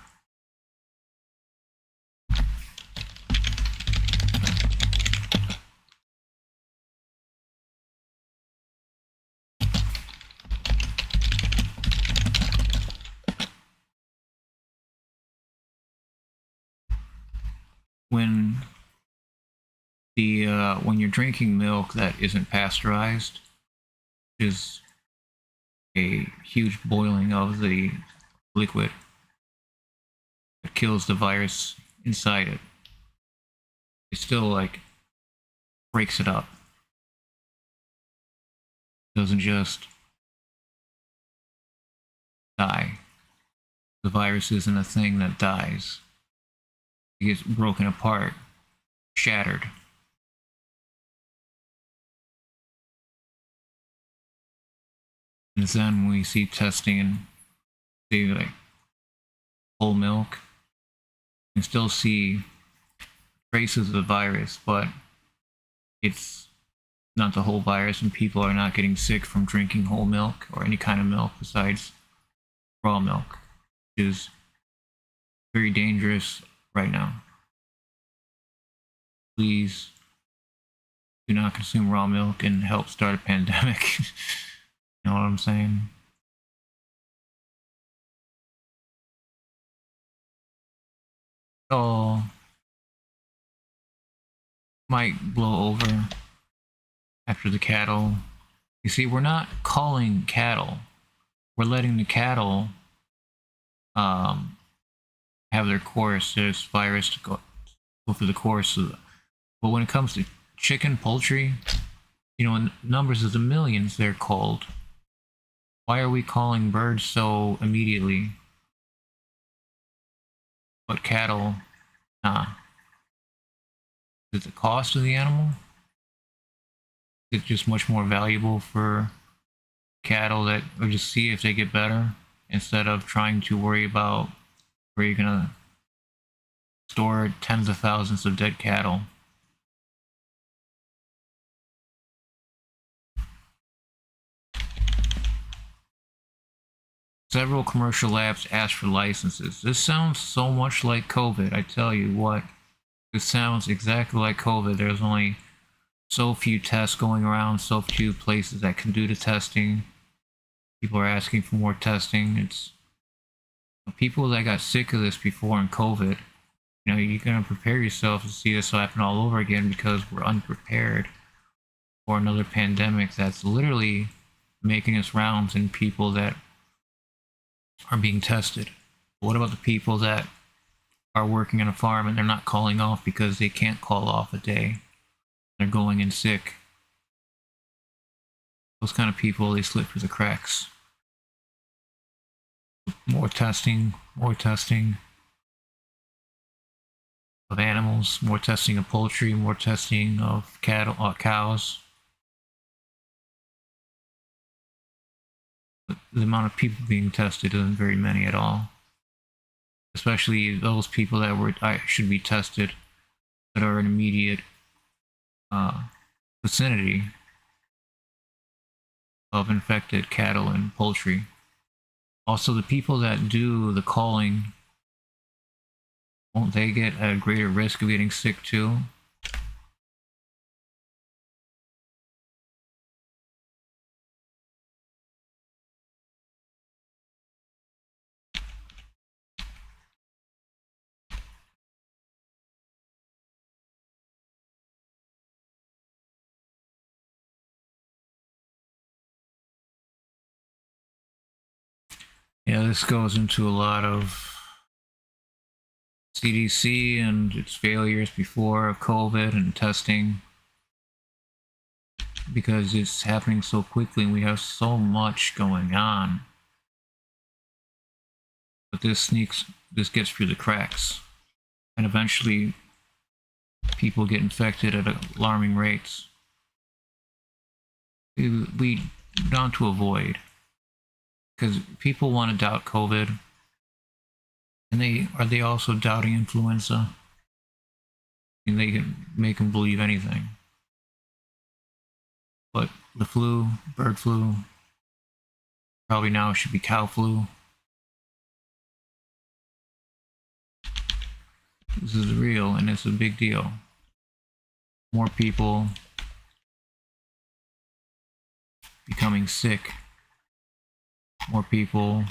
when you're drinking milk that isn't pasteurized, is a huge boiling of the liquid that kills the virus inside it. It still like breaks it up. It doesn't just die. The virus isn't a thing that dies. It gets broken apart, shattered. And then when we see testing and say like whole milk, you can still see traces of the virus, but it's not the whole virus, and people are not getting sick from drinking whole milk or any kind of milk besides raw milk, which is very dangerous right now. Please do not consume raw milk and help start a pandemic. You know what I'm saying? So might blow over after the cattle. You see, we're not calling cattle. We're letting the cattle have their course. There's virus to go through the course of but when it comes to chicken, poultry, you know, in numbers of the millions they're culled. Why are we calling birds so immediately? But cattle, nah. Is it the cost of the animal? Is it just much more valuable for cattle that, or just see if they get better instead of trying to worry about where you're gonna store tens of thousands of dead cattle? Several commercial labs asked for licenses. This sounds so much like COVID. I tell you what, this sounds exactly like COVID. There's only so few tests going around, so few places that can do the testing. People are asking for more testing. It's People that got sick of this before in COVID, you're going to prepare yourself to see this happen all over again because we're unprepared for another pandemic that's literally making its rounds in people that are being tested. What about the people that are working on a farm and they're not calling off because they can't call off a day? They're going in sick. Those kind of people, they slip through the cracks. More testing of animals, more testing of poultry, more testing of cattle, cows. But the amount of people being tested isn't very many at all. Especially those people that should be tested that are in immediate vicinity of infected cattle and poultry. Also, the people that do the calling, won't they get a greater risk of getting sick too? Yeah, this goes into a lot of CDC and its failures before of COVID and testing, because it's happening so quickly and we have so much going on. But this gets through the cracks, and eventually people get infected at alarming rates. We down to avoid, because people want to doubt COVID, and they also doubting influenza, and they can make them believe anything. But the flu, bird flu, probably now it should be cow flu. This is real, and it's a big deal. More people becoming sick. More people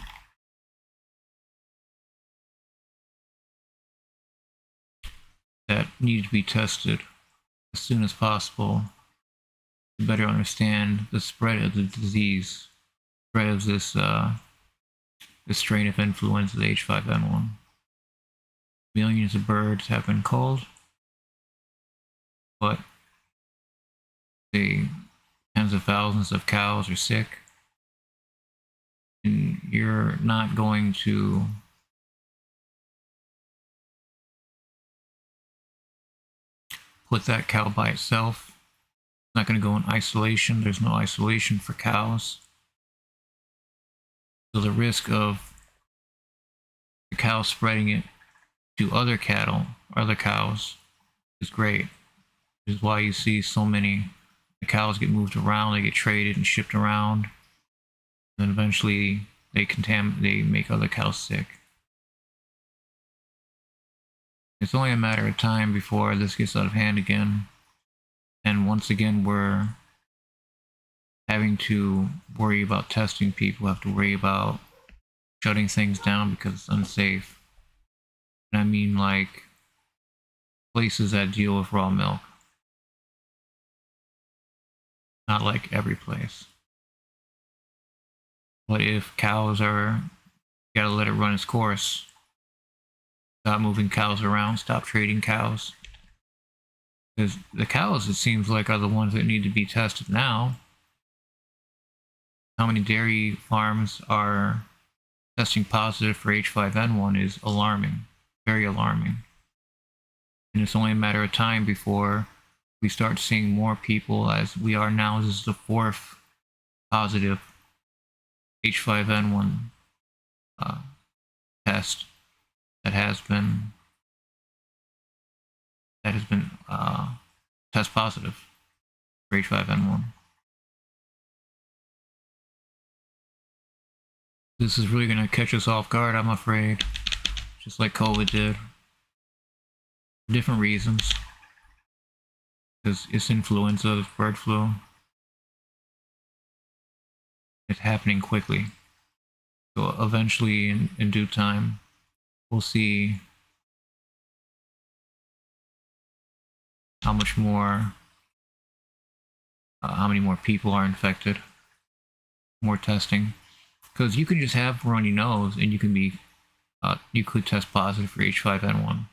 that need to be tested as soon as possible to better understand the spread of the disease, spread of this strain of influenza, the H5N1. Millions of birds have been culled, but tens of thousands of cows are sick. And you're not going to put that cow by itself. It's not going to go in isolation. There's no isolation for cows. So the risk of the cow spreading it to other cattle, other cows, is great. This is why you see so many the cows get moved around, they get traded and shipped around, and then eventually they make other cows sick. It's only a matter of time before this gets out of hand again, and once again we're having to worry about testing people, have to worry about shutting things down because it's unsafe. And I mean like places that deal with raw milk. Not like every place. But if cows gotta let it run its course. Stop moving cows around, stop trading cows. Because the cows, it seems like, are the ones that need to be tested now. How many dairy farms are testing positive for H5N1 is alarming, very alarming. And it's only a matter of time before we start seeing more people, as we are now. This is the 4th positive H5N1 test that has been test positive for H5N1. This is really going to catch us off guard, I'm afraid, just like COVID did. For different reasons. Because it's influenza, it's bird flu. It's happening quickly. So eventually, in due time, we'll see how much more, how many more people are infected, more testing. Because you can just have a runny nose and you can be, you could test positive for H5N1.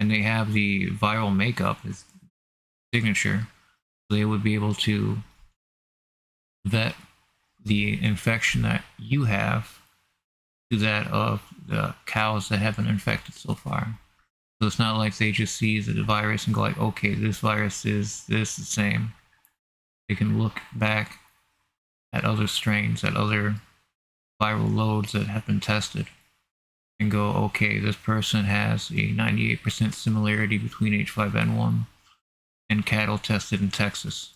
And they have the viral makeup as signature. They would be able to vet the infection that you have to that of the cows that have been infected so far. So it's not like they just see the virus and go like, okay, this virus is this the same. They can look back at other strains, at other viral loads that have been tested, and go, okay, this person has a 98% similarity between H5N1 and cattle tested in Texas.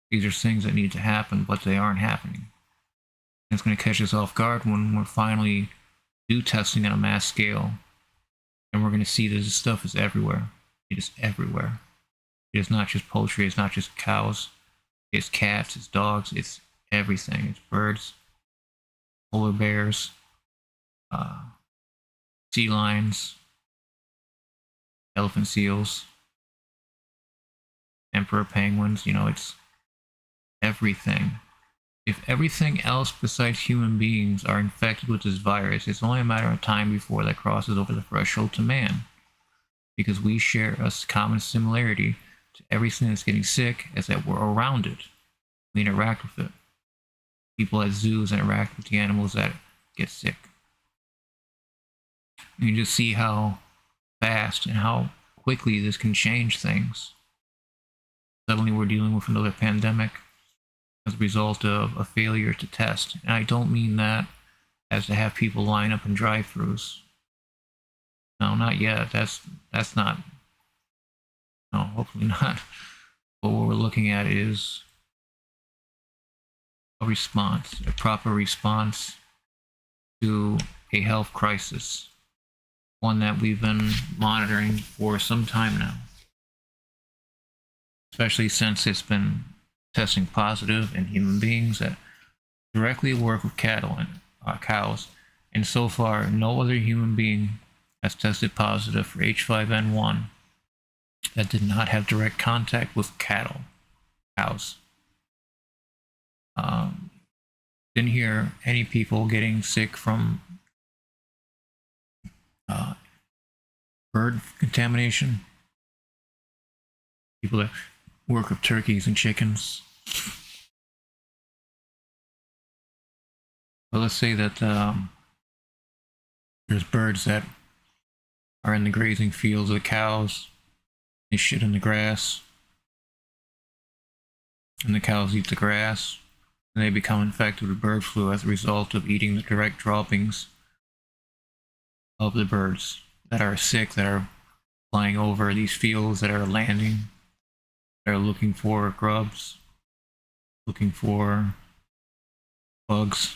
These are things that need to happen, but they aren't happening. And it's going to catch us off guard when we're finally do testing on a mass scale, and we're going to see that this stuff is everywhere. It is everywhere. It is not just poultry, it's not just cows, it's cats, it's dogs, it's everything. It's birds, polar bears, sea lions, elephant seals, emperor penguins. You know, it's everything. If everything else besides human beings are infected with this virus, it's only a matter of time before that crosses over the threshold to man. Because we share a common similarity to everything that's getting sick, is that we're around it. We interact with it. People at zoos interact with the animals that get sick. You can just see how fast and how quickly this can change things. Suddenly we're dealing with another pandemic as a result of a failure to test. And I don't mean that as to have people line up in drive-thrus. No, not yet. That's not. No, hopefully not. But what we're looking at is a response, a proper response to a health crisis, one that we've been monitoring for some time now, especially since it's been testing positive in human beings that directly work with cattle and cows. And so far, no other human being has tested positive for H5N1 that did not have direct contact with cows. Didn't hear any people getting sick from bird contamination. People that work with turkeys and chickens. But let's say that there's birds that are in the grazing fields of the cows. They shit in the grass, and the cows eat the grass, and they become infected with bird flu as a result of eating the direct droppings of the birds that are sick, that are flying over these fields, that are landing, that are looking for grubs, looking for bugs.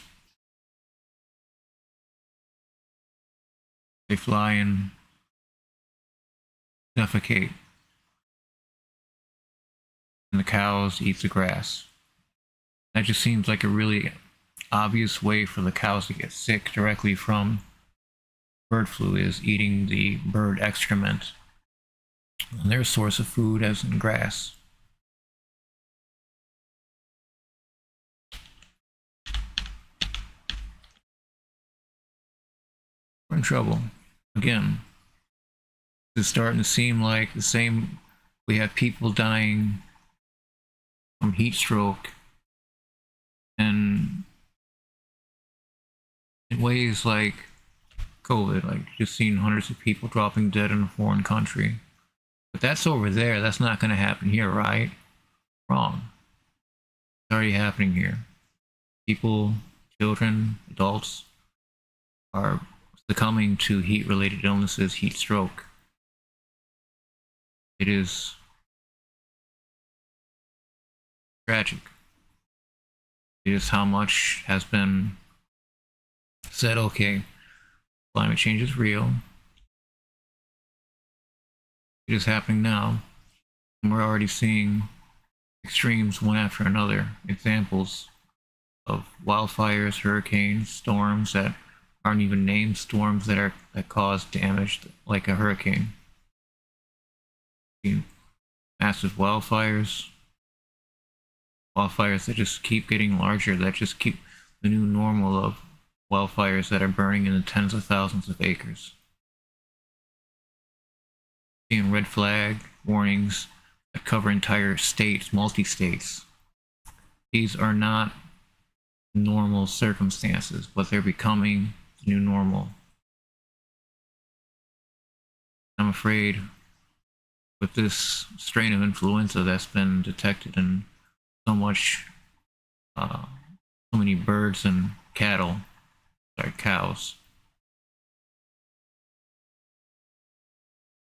They fly and defecate, and the cows eat the grass. That just seems like a really obvious way for the cows to get sick directly from bird flu, is eating the bird excrement. And their source of food as in grass. We're in trouble. Again, it's starting to seem like the same. We have people dying from heat stroke and in ways like COVID, like just seeing hundreds of people dropping dead in a foreign country. But that's over there. That's not going to happen here, right? Wrong. It's already happening here. People, children, adults are succumbing to heat-related illnesses, heat stroke. It is tragic. It is how much has been said, okay, climate change is real. It is happening now. And we're already seeing extremes one after another. Examples of wildfires, hurricanes, storms that aren't even named storms that cause damage like a hurricane. Massive wildfires that just keep getting larger, that just keep the new normal of wildfires that are burning in the tens of thousands of acres. Seeing red flag warnings that cover entire states, multi-states. These are not normal circumstances, but they're becoming the new normal. I'm afraid with this strain of influenza that's been detected in so many birds and cows,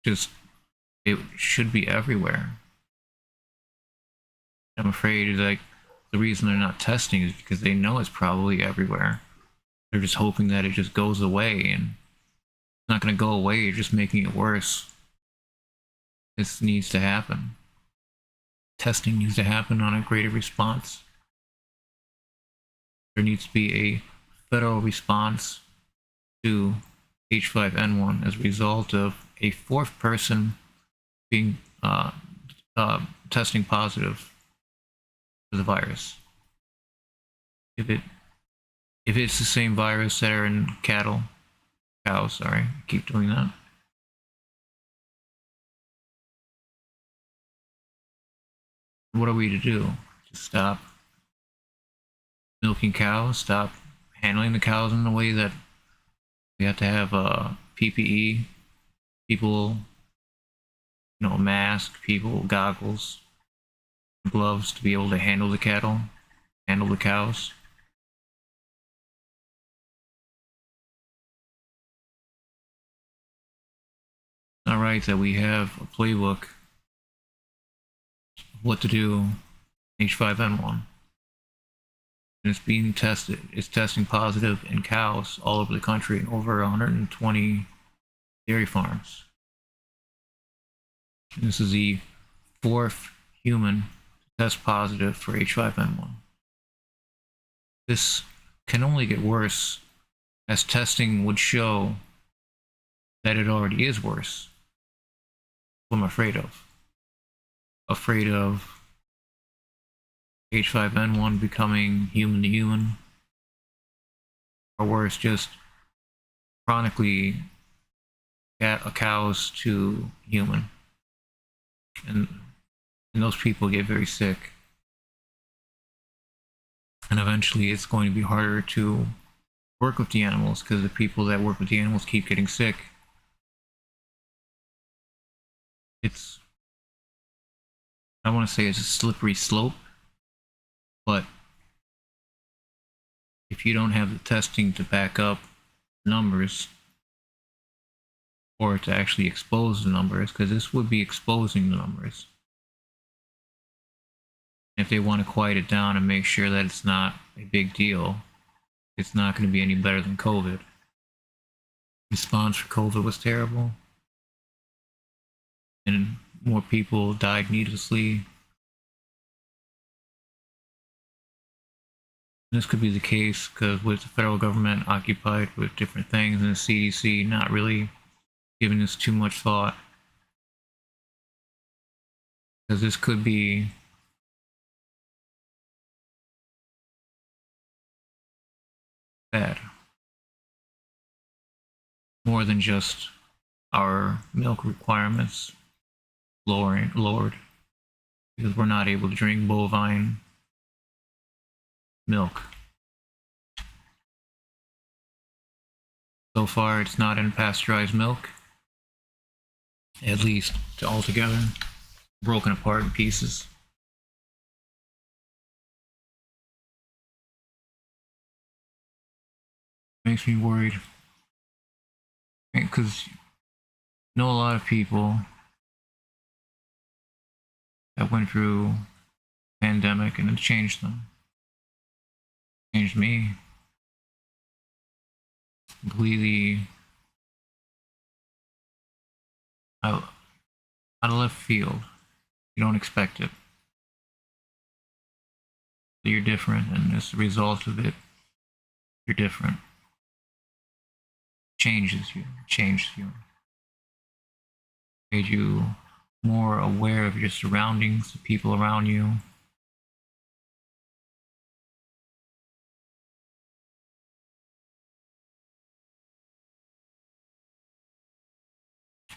just it should be everywhere. I'm afraid like the reason they're not testing is because they know it's probably everywhere. They're just hoping that it just goes away, and it's not going to go away. You're just making it worse. This needs to happen. Testing needs to happen on a greater response. There needs to be a federal response to H5N1 as a result of a fourth person being testing positive for the virus. If it's the same virus that are in cows, sorry, I keep doing that. What are we to do? Just stop milking cows, stop handling the cows in the way that we have to have PPE, people, mask, people, goggles, gloves to be able to handle the cattle, handle the cows. It's not right that we have a playbook of what to do H5N1. And it's being tested. It's testing positive in cows all over the country in over 120 dairy farms. And this is the fourth human to test positive for H5N1. This can only get worse as testing would show that it already is worse. What I'm afraid of. Afraid of H5N1 becoming human to human, or worse, just chronically cows to human, and those people get very sick, and eventually it's going to be harder to work with the animals because the people that work with the animals keep getting sick. I want to say it's a slippery slope, but if you don't have the testing to back up numbers or to actually expose the numbers, because this would be exposing the numbers. If they want to quiet it down and make sure that it's not a big deal, it's not going to be any better than COVID. Response for COVID was terrible, and more people died needlessly. This could be the case because with the federal government occupied with different things and the CDC not really giving this too much thought. Because this could be bad. More than just our milk requirements lowered. Because we're not able to drink bovine milk. So far, it's not in pasteurized milk, at least altogether, broken apart in pieces. Makes me worried, because I know a lot of people that went through pandemic and it changed them. Changed me completely out of left field. You don't expect it. So you're different, and as a result of it, you're different. Changes you, changes you. Made you more aware of your surroundings, the people around you.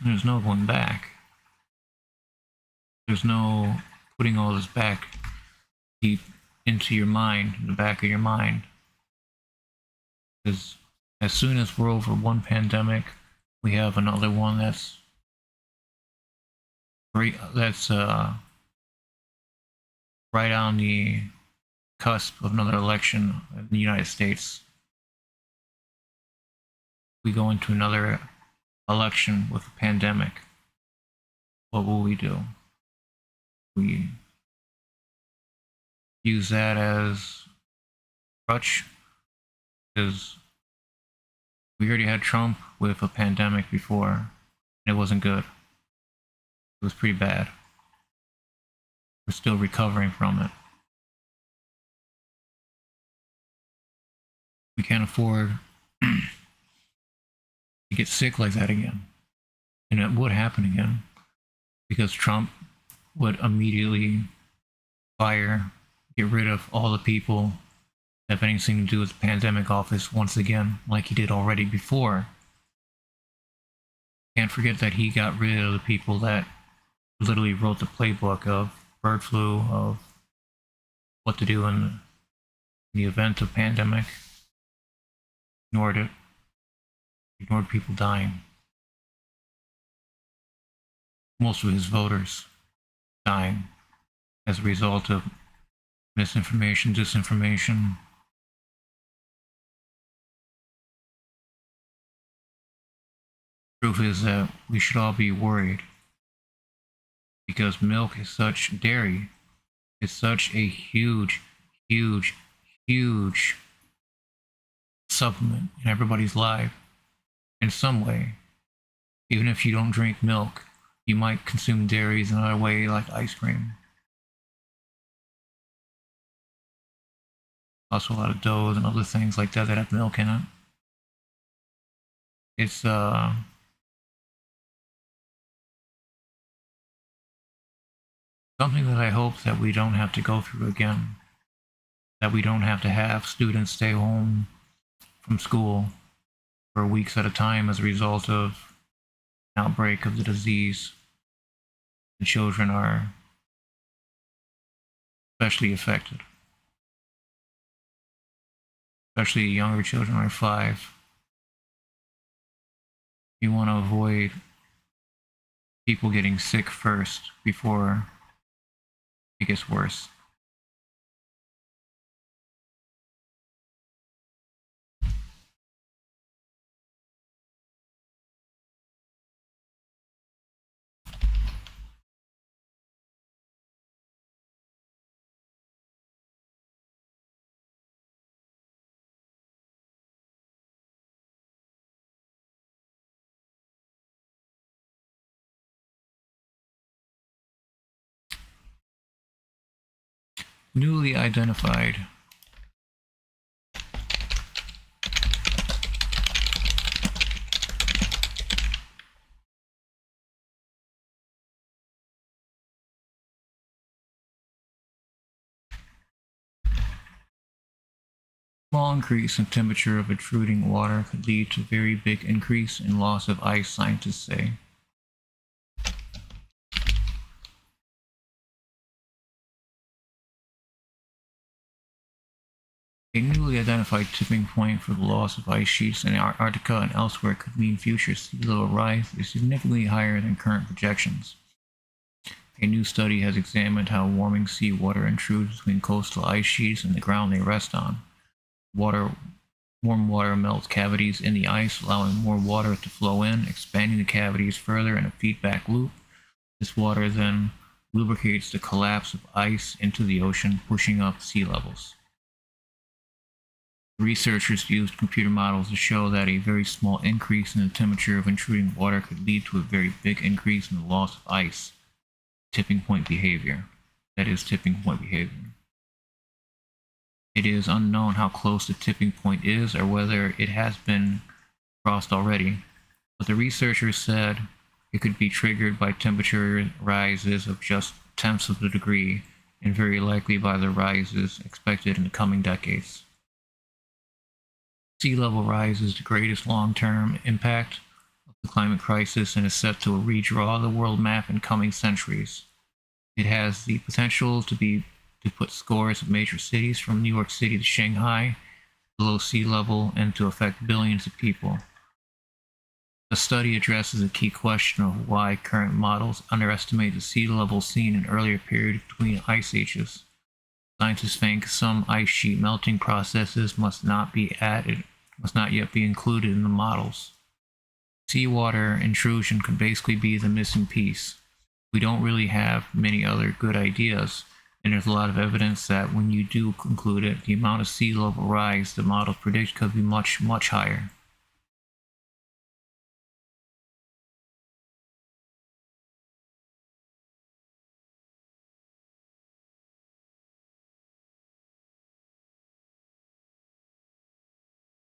There's no going back. There's no putting all this back deep into your mind, in the back of your mind. Because as soon as we're over one pandemic, we have another one that's right on the cusp of another election in the United States. We go into another election with a pandemic. What will we do? We use that as crutch, because we already had Trump with a pandemic before, and it wasn't good. It was pretty bad. We're still recovering from it. We can't afford to get sick like that again. And it would happen again, because Trump would immediately fire, get rid of all the people that have anything to do with the pandemic office once again, like he did already before. Can't forget that he got rid of the people that literally wrote the playbook of bird flu, of what to do in the event of pandemic. Ignored it. Ignored people dying. Most of his voters dying as a result of misinformation, disinformation. Truth is that we should all be worried, because milk is such, dairy is such a huge, huge, huge supplement in everybody's life in some way. Even if you don't drink milk, you might consume dairies in another way, like ice cream. Also a lot of doughs and other things like that that have milk in it. It's something that I hope that we don't have to go through again. That we don't have to have students stay home from school for weeks at a time as a result of an outbreak of the disease. The children are especially affected. Especially younger children are 5. You want to avoid people getting sick first before it gets worse. Newly identified. Small increase in temperature of intruding water could lead to very big increase in loss of ice, scientists say. A newly identified tipping point for the loss of ice sheets in Antarctica and elsewhere could mean future sea level rise is significantly higher than current projections. A new study has examined how warming seawater intrudes between coastal ice sheets and the ground they rest on. Warm water melts cavities in the ice, allowing more water to flow in, expanding the cavities further in a feedback loop. This water then lubricates the collapse of ice into the ocean, pushing up sea levels. Researchers used computer models to show that a very small increase in the temperature of intruding water could lead to a very big increase in the loss of ice. Tipping point behavior. That is tipping point behavior. It is unknown how close the tipping point is or whether it has been crossed already, but the researchers said it could be triggered by temperature rises of just tenths of a degree, and very likely by the rises expected in the coming decades. Sea level rise is the greatest long-term impact of the climate crisis and is set to redraw the world map in coming centuries. It has the potential to put scores of major cities from New York City to Shanghai below sea level and to affect billions of people. The study addresses a key question of why current models underestimate the sea level seen in earlier periods between ice ages. Scientists think some ice sheet melting processes must not yet be included in the models. Seawater intrusion could basically be the missing piece. We don't really have many other good ideas, and there's a lot of evidence that when you do include it, the amount of sea level rise the models predict could be much, much higher.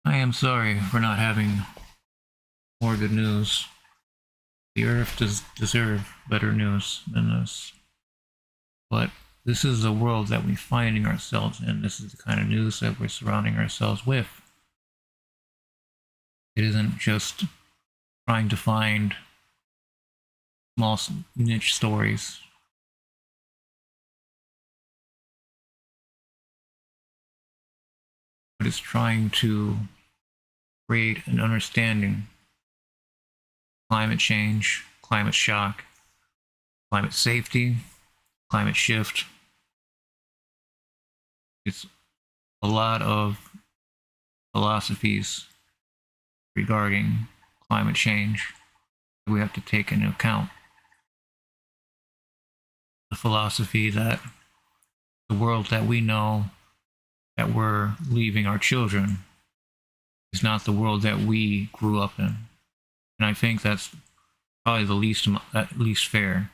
I am sorry for not having more good news. The Earth does deserve better news than this. But this is the world that we're finding ourselves in. This is the kind of news that we're surrounding ourselves with. It isn't just trying to find small niche stories. But it's trying to create an understanding. Climate change, climate shock, climate safety, climate shift. It's a lot of philosophies regarding climate change that we have to take into account. The philosophy that the world that we know that we're leaving our children is not the world that we grew up in. And I think that's probably the least fair.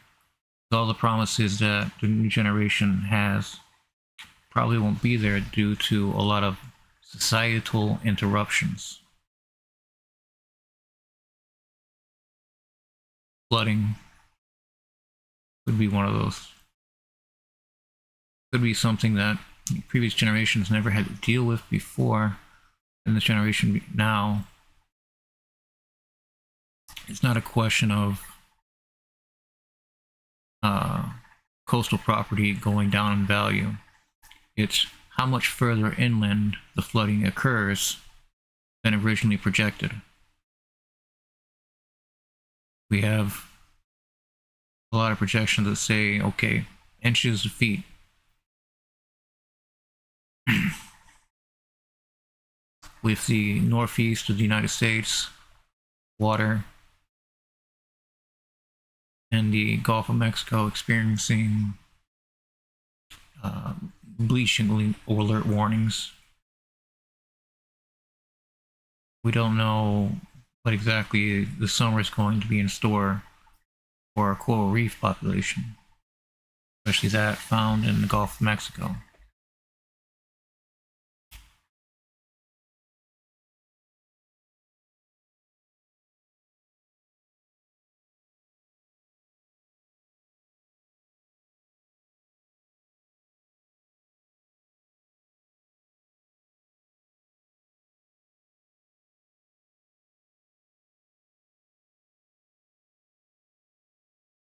All the promises that the new generation has probably won't be there due to a lot of societal interruptions. Flooding could be one of those. Could be something that previous generations never had to deal with before, and this generation now. It's not a question of coastal property going down in value. It's how much further inland the flooding occurs than originally projected. We have a lot of projections that say, okay, inches of feet. With the northeast of the United States, water, and the Gulf of Mexico experiencing bleaching alert warnings. We don't know what exactly the summer is going to be in store for our coral reef population, especially that found in the Gulf of Mexico.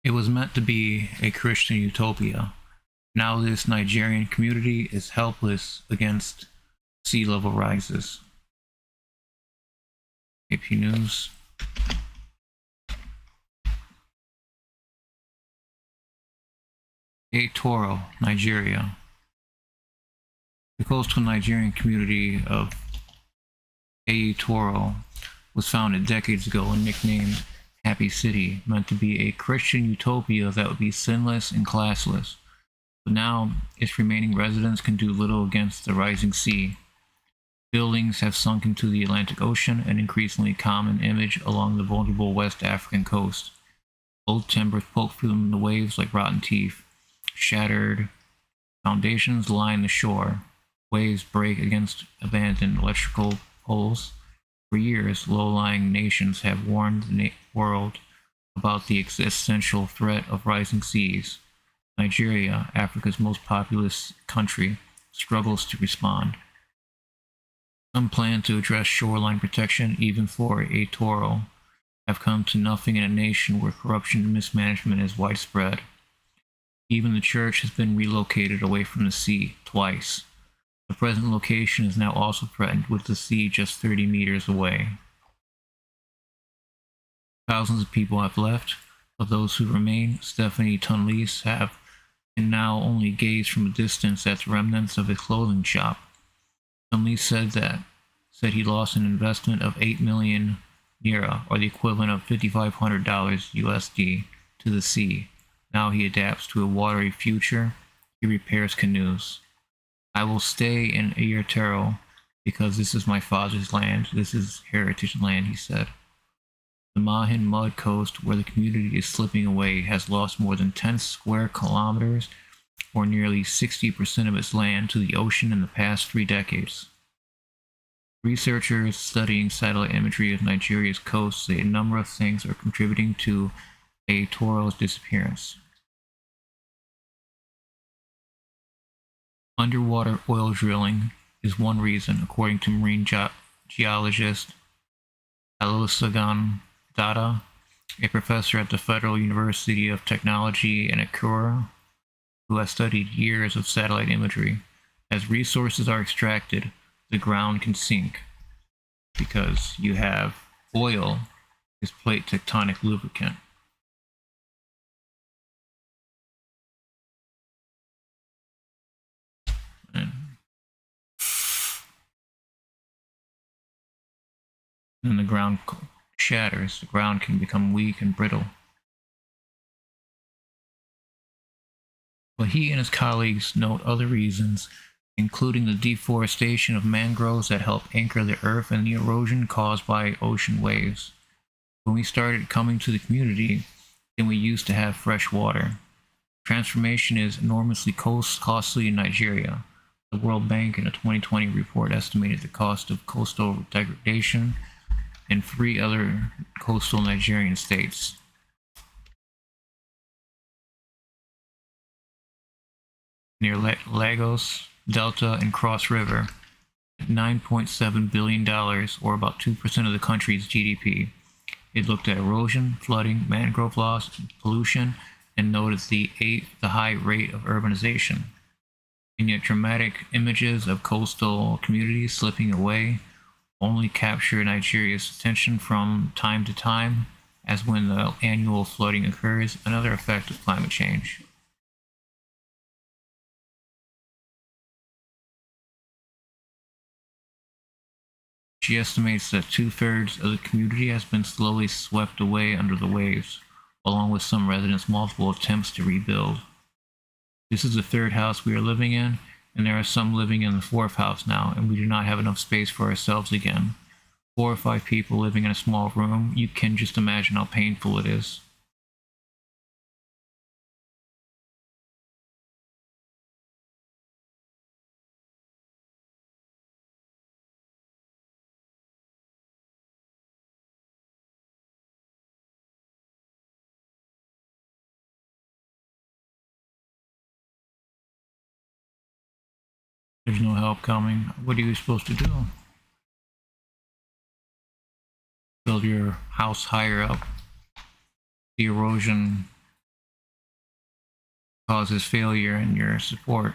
It was meant to be a Christian utopia. Now this Nigerian community is helpless against sea level rises. AP News. Toro, Nigeria. The coastal Nigerian community of Toro was founded decades ago and nicknamed Happy City, meant to be a Christian utopia that would be sinless and classless. But now, its remaining residents can do little against the rising sea. Buildings have sunk into the Atlantic Ocean, an increasingly common image along the vulnerable West African coast. Old timbers poke through the waves like rotten teeth. Shattered foundations line the shore. Waves break against abandoned electrical poles. For years, low-lying nations have warned the world about the existential threat of rising seas. Nigeria, Africa's most populous country, struggles to respond. Some plan to address shoreline protection, even for a littoral, have come to nothing in a nation where corruption and mismanagement is widespread. Even the church has been relocated away from the sea twice. The present location is now also threatened, with the sea just 30 meters away. Thousands of people have left. Of those who remain, Stephanie Tunlease can now only gaze from a distance at the remnants of his clothing shop. Tunlease said he lost an investment of 8 million naira, or the equivalent of $5,500 USD, to the sea. Now he adapts to a watery future. He repairs canoes. I will stay in Ayertero because this is my father's land. This is heritage land, he said. The Mahin mud coast, where the community is slipping away, has lost more than 10 square kilometers, or nearly 60% of its land, to the ocean in the past 3 decades. Researchers studying satellite imagery of Nigeria's coast say a number of things are contributing to Ayertero's disappearance. Underwater oil drilling is one reason, according to marine geologist Olusegun Dada, a professor at the Federal University of Technology in Akure, who has studied years of satellite imagery. As resources are extracted, the ground can sink because you have oil as plate tectonic lubricant. And the ground shatters, the ground can become weak and brittle. But he and his colleagues note other reasons, including the deforestation of mangroves that help anchor the earth and the erosion caused by ocean waves. When we started coming to the community, then we used to have fresh water. Transformation is enormously costly in Nigeria. The World Bank in a 2020 report estimated the cost of coastal degradation in 3 other coastal Nigerian states. Near Lagos, Delta, and Cross River, $9.7 billion, or about 2% of the country's GDP. It looked at erosion, flooding, mangrove loss, pollution, and noted the high rate of urbanization. And yet dramatic images of coastal communities slipping away only capture Nigeria's attention from time to time, as when the annual flooding occurs, another effect of climate change. She estimates that 2/3 of the community has been slowly swept away under the waves, along with some residents' multiple attempts to rebuild. This is the 3rd house we are living in, and there are some living in the 4th house now, and we do not have enough space for ourselves again. 4 or 5 people living in a small room, you can just imagine how painful it is. There's no help coming. What are you supposed to do? Build your house higher up. The erosion causes failure in your support.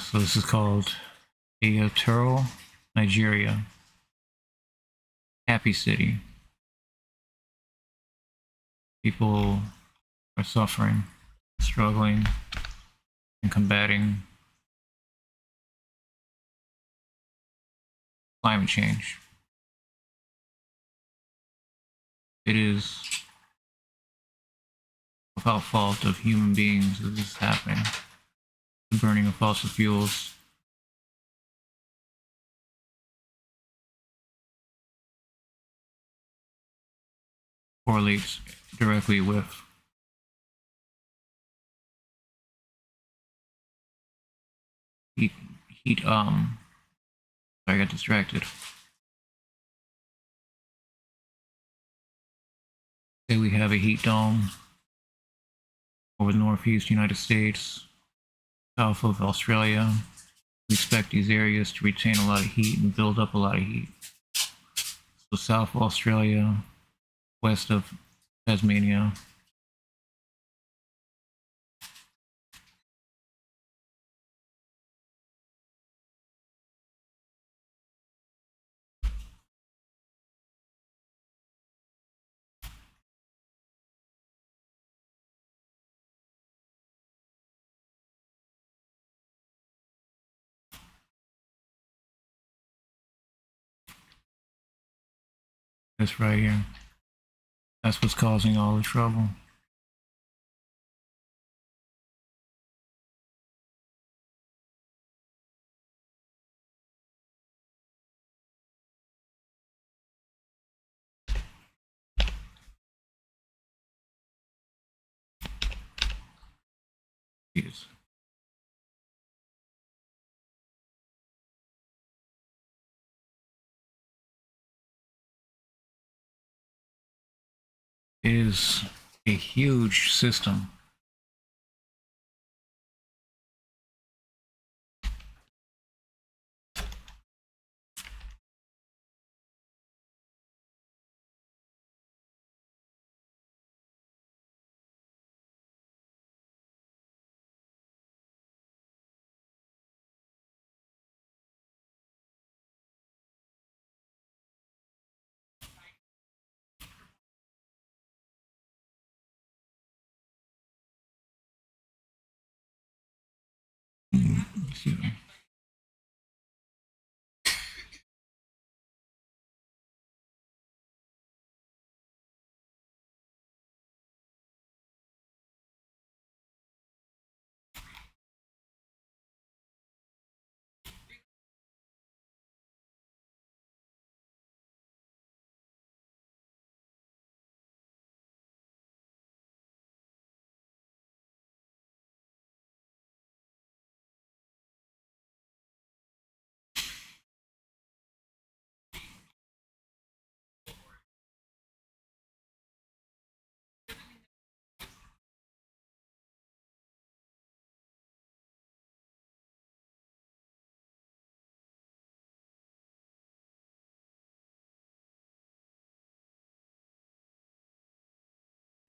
So this is called Ayertero. Nigeria. Happy city. People are suffering, struggling, and combating climate change. It is without fault of human beings that this is happening. The burning of fossil fuels correlates directly with heat. I got distracted. Say we have a heat dome over the northeast United States, south of Australia. We expect these areas to retain a lot of heat and build up a lot of heat. So south of Australia, west of Tasmania. This right here. That's what's causing all the trouble. Jeez. It is a huge system. Excuse me.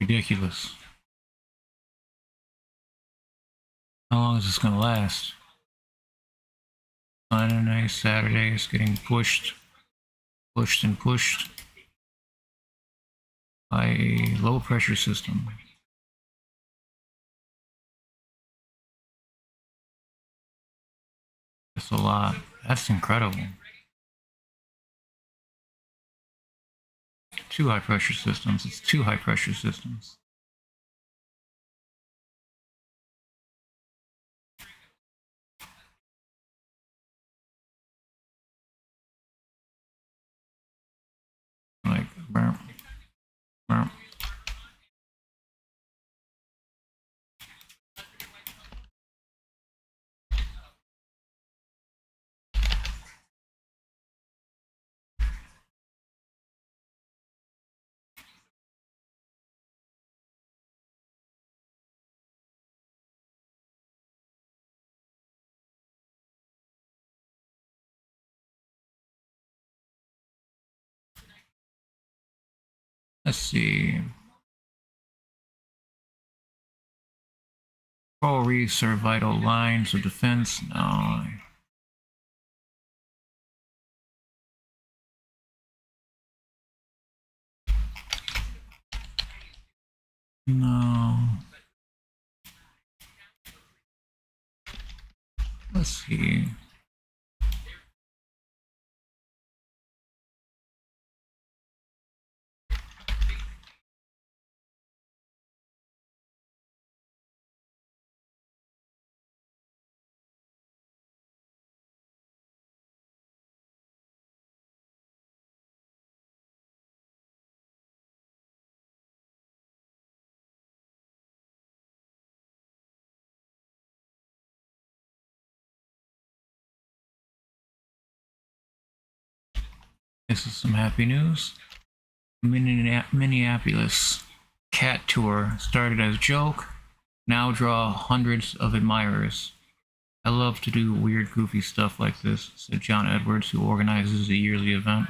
Ridiculous. How long is this gonna last? Sunday, Saturday is getting pushed and pushed by a low pressure system. That's a lot. That's incredible. Two high pressure systems. It's two high pressure systems. Like, burp, burp. Let's see. Coral reefs are vital lines of defense. No. No. Let's see. This is some happy news. Minneapolis cat tour started as a joke, now draw hundreds of admirers. I love to do weird, goofy stuff like this, said John Edwards, who organizes the yearly event.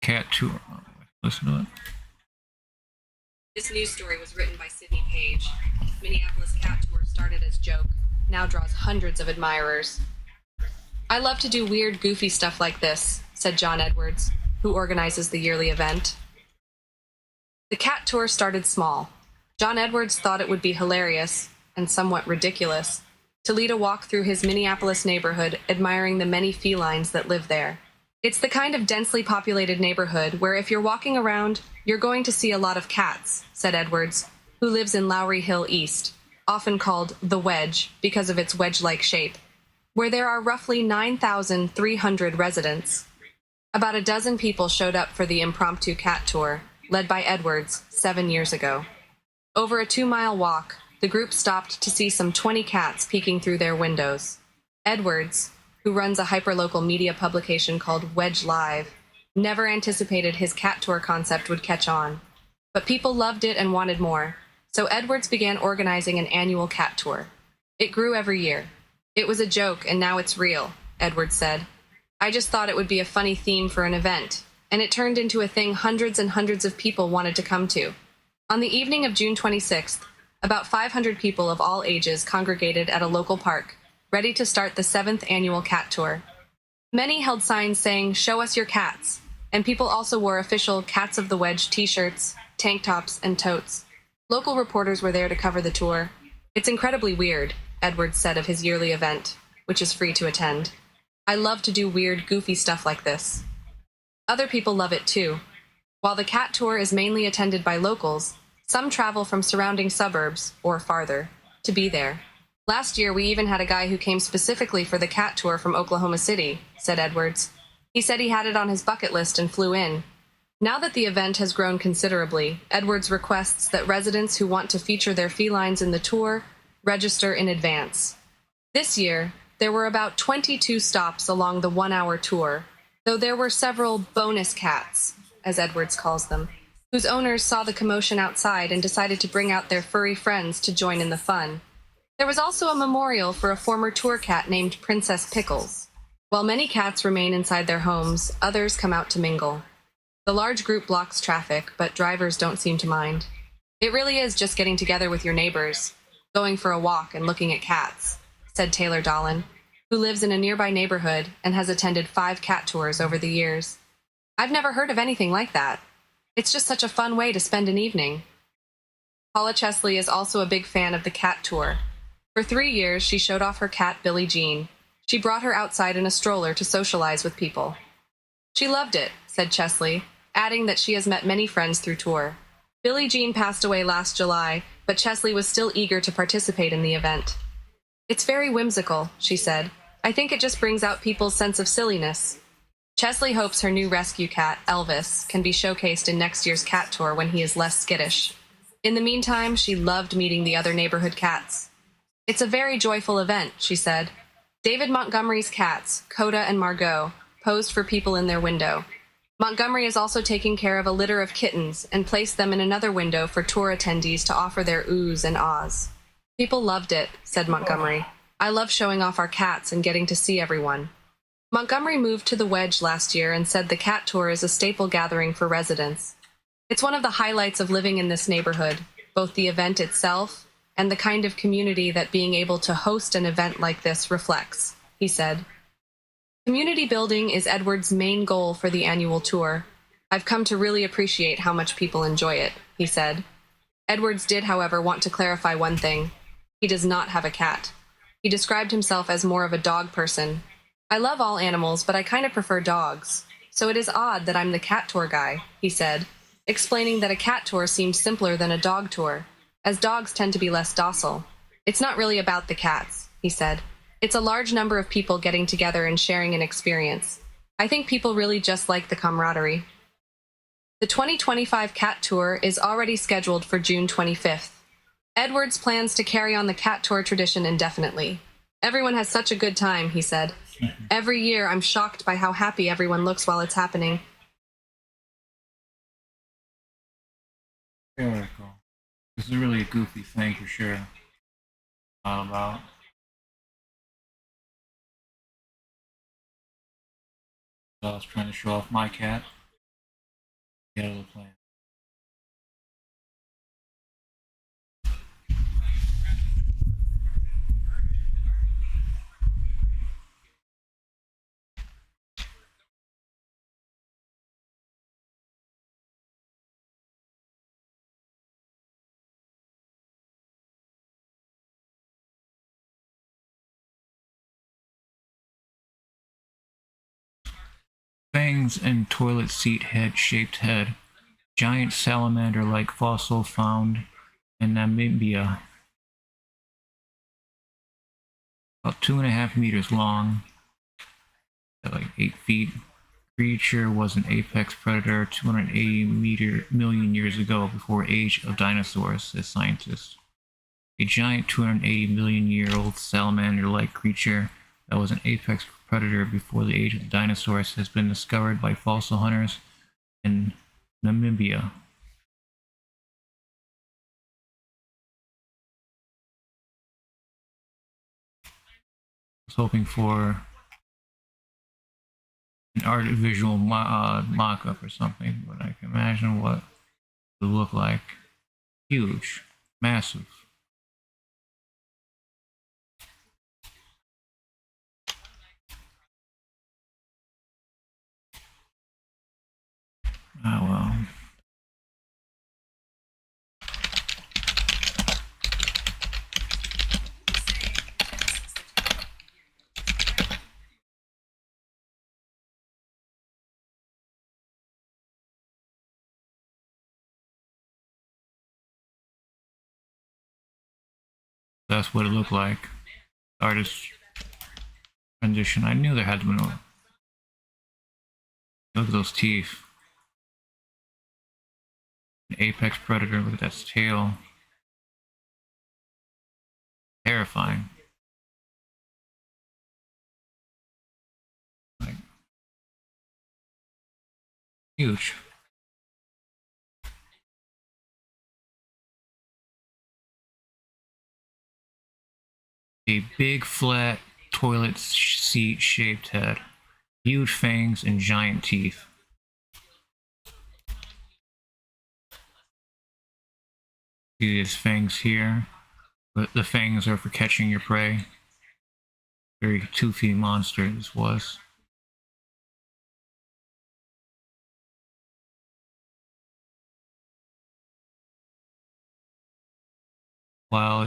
Cat tour. Listen to it. This news story was written by Sydney Page. Minneapolis cat tour started as joke, now draws hundreds of admirers. I love to do weird, goofy stuff like this, said John Edwards, who organizes the yearly event. The cat tour started small. John Edwards thought it would be hilarious, and somewhat ridiculous, to lead a walk through his Minneapolis neighborhood admiring the many felines that live there. It's the kind of densely populated neighborhood where if you're walking around, you're going to see a lot of cats, said Edwards, who lives in Lowry Hill East, often called the Wedge because of its wedge-like shape, where there are roughly 9,300 residents. About a dozen people showed up for the impromptu cat tour, led by Edwards 7 years ago. Over a 2-mile walk, the group stopped to see some 20 cats peeking through their windows. Edwards, who runs a hyperlocal media publication called Wedge Live, never anticipated his cat tour concept would catch on. But people loved it and wanted more, so Edwards began organizing an annual cat tour. It grew every year. It was a joke, and now it's real, Edwards said. I just thought it would be a funny theme for an event, and it turned into a thing hundreds and hundreds of people wanted to come to. On the evening of June 26th, about 500 people of all ages congregated at a local park, ready to start the 7th annual cat tour. Many held signs saying, "Show us your cats," and people also wore official Cats of the Wedge t-shirts, tank tops, and totes. Local reporters were there to cover the tour. It's incredibly weird, Edwards said of his yearly event, which is free to attend. I love to do weird, goofy stuff like this. Other people love it too. While the cat tour is mainly attended by locals, some travel from surrounding suburbs, or farther, to be there. Last year, we even had a guy who came specifically for the cat tour from Oklahoma City, said Edwards. He said he had it on his bucket list and flew in. Now that the event has grown considerably, Edwards requests that residents who want to feature their felines in the tour register in advance. This year, there were about 22 stops along the 1-hour tour, though there were several bonus cats, as Edwards calls them, whose owners saw the commotion outside and decided to bring out their furry friends to join in the fun. There was also a memorial for a former tour cat named Princess Pickles. While many cats remain inside their homes, others come out to mingle. The large group blocks traffic, but drivers don't seem to mind. It really is just getting together with your neighbors, going for a walk and looking at cats, said Taylor Dolan, who lives in a nearby neighborhood and has attended 5 cat tours over the years. I've never heard of anything like that. It's just such a fun way to spend an evening. Paula Chesley is also a big fan of the cat tour. For 3 years, she showed off her cat, Billie Jean. She brought her outside in a stroller to socialize with people. She loved it, said Chesley, adding that she has met many friends through tour. Billie Jean passed away last July, but Chesley was still eager to participate in the event. It's very whimsical, she said. I think it just brings out people's sense of silliness. Chesley hopes her new rescue cat, Elvis, can be showcased in next year's cat tour when he is less skittish. In the meantime, she loved meeting the other neighborhood cats. It's a very joyful event, she said. David Montgomery's cats, Coda and Margot, posed for people in their window. Montgomery is also taking care of a litter of kittens and placed them in another window for tour attendees to offer their oohs and ahs. People loved it, said Montgomery. I love showing off our cats and getting to see everyone. Montgomery moved to the Wedge last year and said the cat tour is a staple gathering for residents. It's one of the highlights of living in this neighborhood, both the event itself and the kind of community that being able to host an event like this reflects, he said. Community building is Edward's main goal for the annual tour. I've come to really appreciate how much people enjoy it, he said. Edwards did, however, want to clarify one thing. He does not have a cat. He described himself as more of a dog person. I love all animals, but I kind of prefer dogs. So it is odd that I'm the cat tour guy, he said, explaining that a cat tour seemed simpler than a dog tour, as dogs tend to be less docile. It's not really about the cats, he said. It's a large number of people getting together and sharing an experience. I think people really just like the camaraderie. The 2025 cat tour is already scheduled for June 25th. Edwards plans to carry on the cat tour tradition indefinitely. Everyone has such a good time, he said. Every year, I'm shocked by how happy everyone looks while it's happening. Very cool. This is really a goofy thing for sure. All about. I was trying to show off my cat. Get out of the plane. Fangs and toilet seat head shaped head. Giant salamander-like fossil found in Namibia. About 2.5 meters long, like 8 feet. Creature was an apex predator 280 million years ago, before age of dinosaurs, says scientists. A giant 280 million year old salamander-like creature that was an apex predator before the age of dinosaurs has been discovered by fossil hunters in Namibia. I was hoping for an art visual mock-up or something, but I can imagine what it would look like. Huge, massive. Oh well. That's what it looked like. Artist rendition. I knew there had to be no. Look at those teeth. An apex predator. Look at that tail. Terrifying. Like, huge. A big flat toilet seat shaped head, huge fangs and giant teeth. See his fangs here, but the fangs are for catching your prey. Very toothy monster this was. While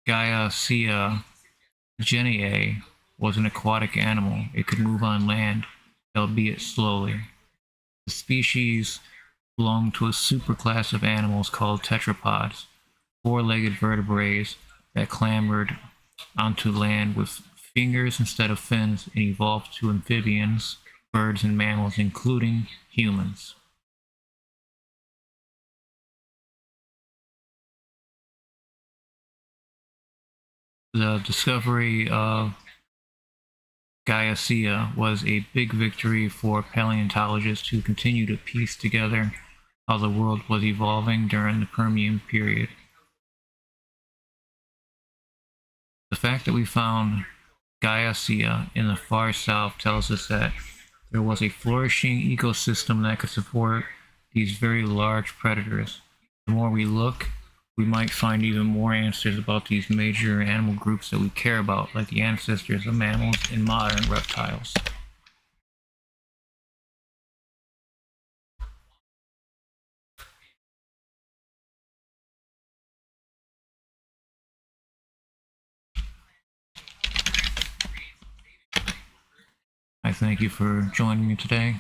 Gaiacea geniae was an aquatic animal, it could move on land, albeit slowly. The species belonged to a superclass of animals called tetrapods, four-legged vertebrates that clambered onto land with fingers instead of fins and evolved to amphibians, birds, and mammals, including humans. The discovery of Gaiacea was a big victory for paleontologists who continue to piece together how the world was evolving during the Permian period. The fact that we found Gaiacea in the far south tells us that there was a flourishing ecosystem that could support these very large predators. The more we look, we might find even more answers about these major animal groups that we care about, like the ancestors of mammals and modern reptiles. I thank you for joining me today.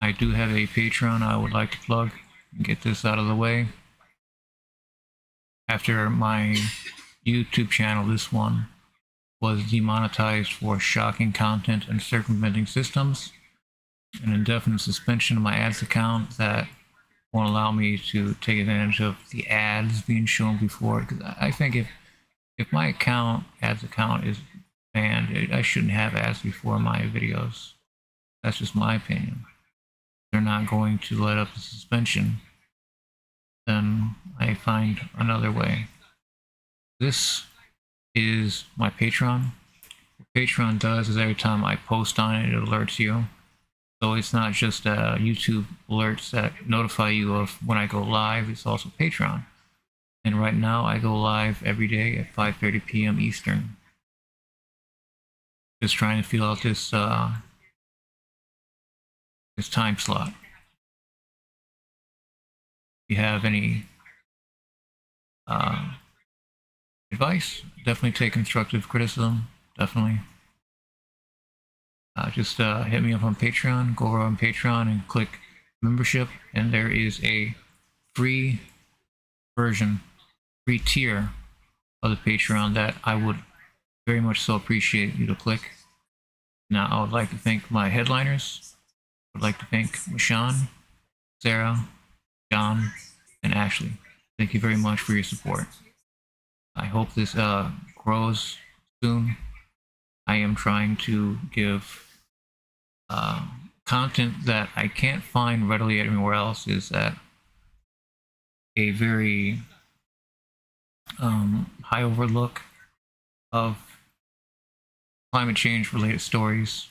I do have a Patreon I would like to plug and get this out of the way. After my YouTube channel, this one was demonetized for shocking content and circumventing systems, an indefinite suspension of my ads account that won't allow me to take advantage of the ads being shown before. Because I think if my ads account is banned, I shouldn't have ads before my videos. That's just my opinion. They're not going to let up the suspension, then I find another way. This is my Patreon. What Patreon does is every time I post on it, it alerts you. So it's not just YouTube alerts that notify you of when I go live, it's also Patreon. And right now I go live every day at 5:30 p.m. Eastern. Just trying to fill out this this time slot. If you have any advice, definitely take constructive criticism, definitely. Just hit me up on Patreon, go over on Patreon and click membership, and there is a free version, free tier of the Patreon that I would very much so appreciate you to click. Now, I would like to thank my headliners. I would like to thank Mashawn, Sarah, John, and Ashley. Thank you very much for your support. I hope this grows soon. I am trying to give content that I can't find readily anywhere else. Is that a very high overlook of climate change related stories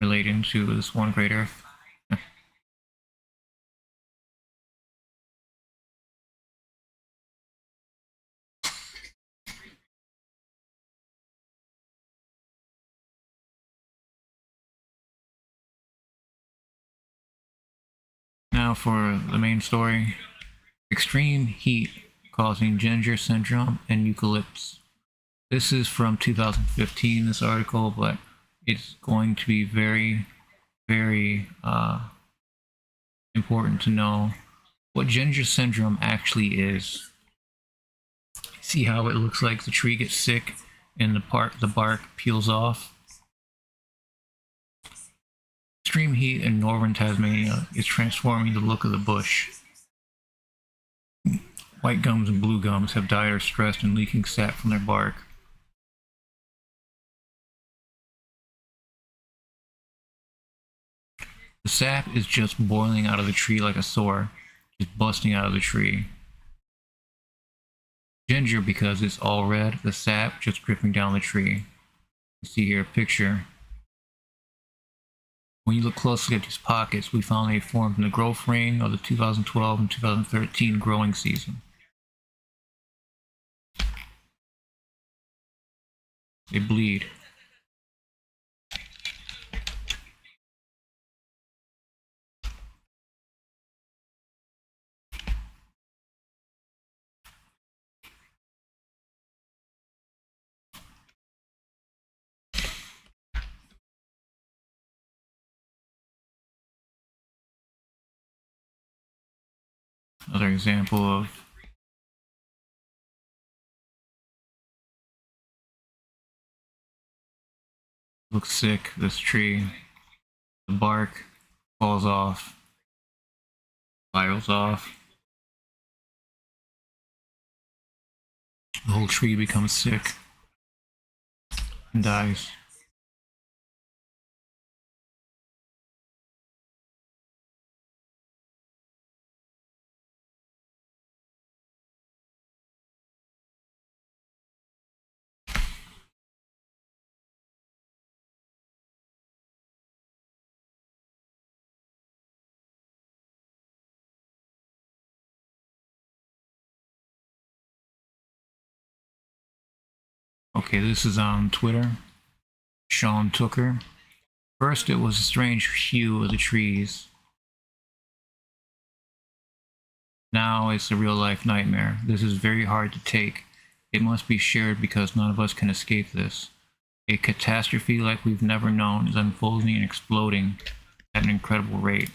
relating to this one great Earth. Now for the main story. Extreme heat causing ginger syndrome and eucalypts. This is from 2015, this article, but it's going to be very, very important to know what ginger syndrome actually is. See how it looks like the tree gets sick and the bark peels off? Extreme heat in northern Tasmania is transforming the look of the bush. White gums and blue gums have died or stressed and leaking sap from their bark. The sap is just boiling out of the tree like a sore, just busting out of the tree. Ginger, because it's all red, the sap just dripping down the tree. You see here a picture. When you look closely at these pockets, we found they formed in the growth ring of the 2012 and 2013 growing season. They bleed. Another example of looks sick, this tree. The bark falls off, spirals off. The whole tree becomes sick and dies. Okay, this is on Twitter. Sean Tooker. First, it was a strange hue of the trees. Now it's a real-life nightmare. This is very hard to take. It must be shared because none of us can escape this. A catastrophe like we've never known is unfolding and exploding at an incredible rate.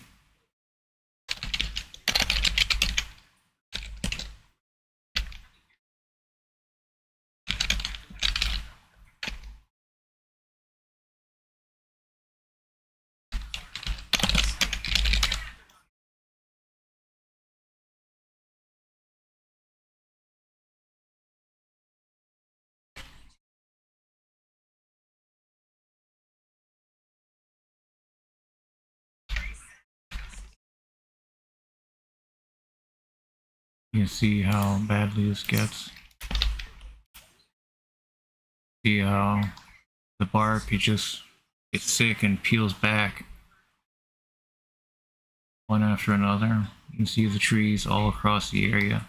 You can see how badly this gets. See how the bark, it just gets sick and peels back one after another. You can see the trees all across the area.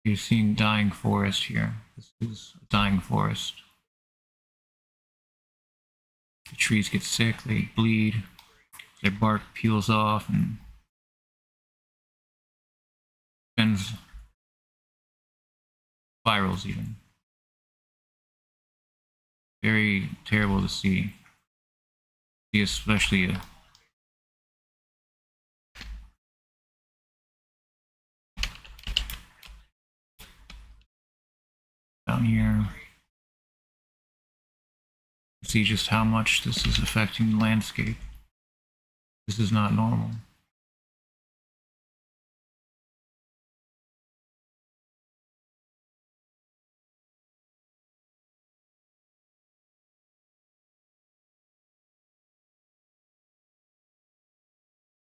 You're seeing dying forest here. This is a dying forest. The trees get sick, they bleed, their bark peels off and spirals even. Very terrible to see. Especially down here. See just how much this is affecting the landscape. This is not normal.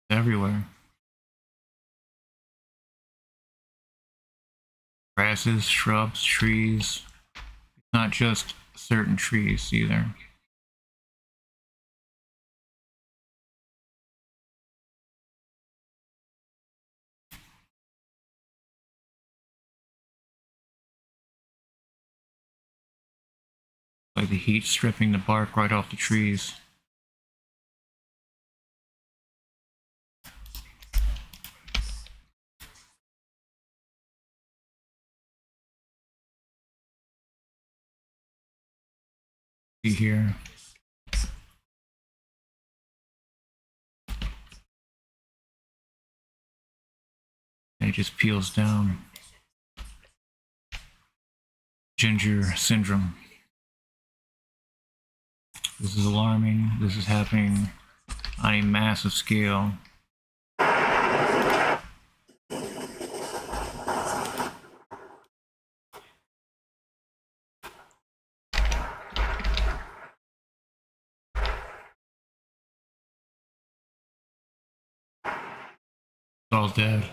Everywhere. Grasses, shrubs, trees. Not just certain trees either. Like the heat stripping the bark right off the trees. See here. And it just peels down. Ginger syndrome. This is alarming. This is happening on a massive scale. It's all dead.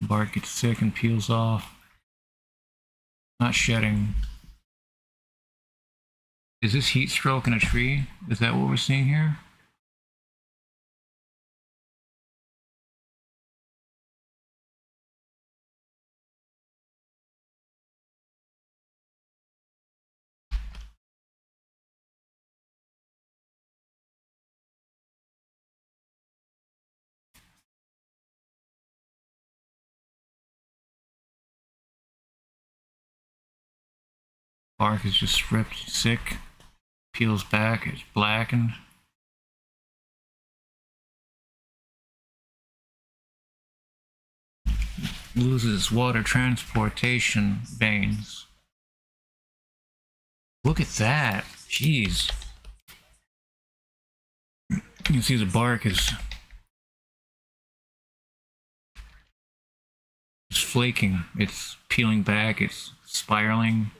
Bark gets sick and peels off. Not shedding. Is this heat stroke in a tree? Is that what we're seeing here? Bark is just stripped, sick, peels back, it's blackened. Loses water transportation veins. Look at that. Jeez. You can see the bark is flaking. It's peeling back. It's spiraling.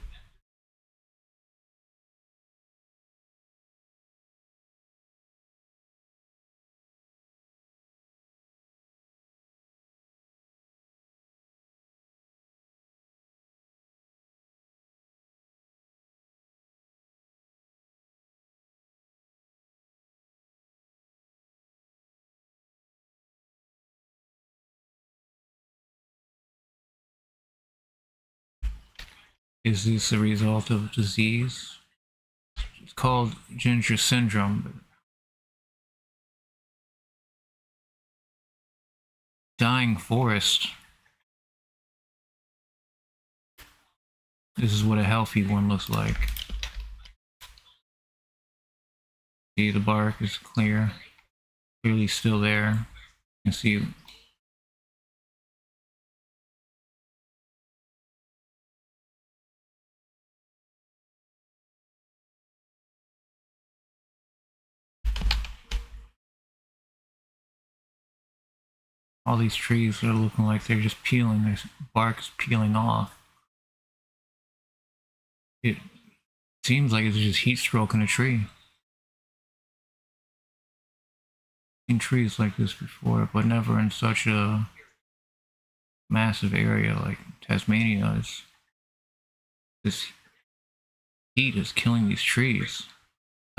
Is this a result of disease? It's called ginger syndrome. Dying forest. This is what a healthy one looks like. See, the bark is clear. Clearly still there. You can see all these trees are looking like they're just peeling. Their bark is peeling off. It seems like it's just heat stroking a tree. Seen trees like this before, but never in such a massive area like Tasmania is. This heat is killing these trees.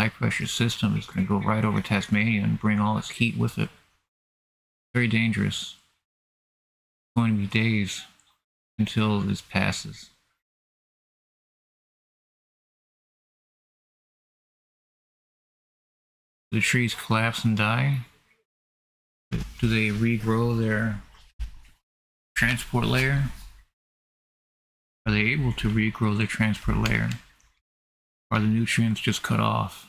High pressure system is going to go right over Tasmania and bring all its heat with it. Very dangerous. It's going to be days until this passes. The trees collapse and die. Do they regrow their transport layer? Are they able to regrow their transport layer? Are the nutrients just cut off?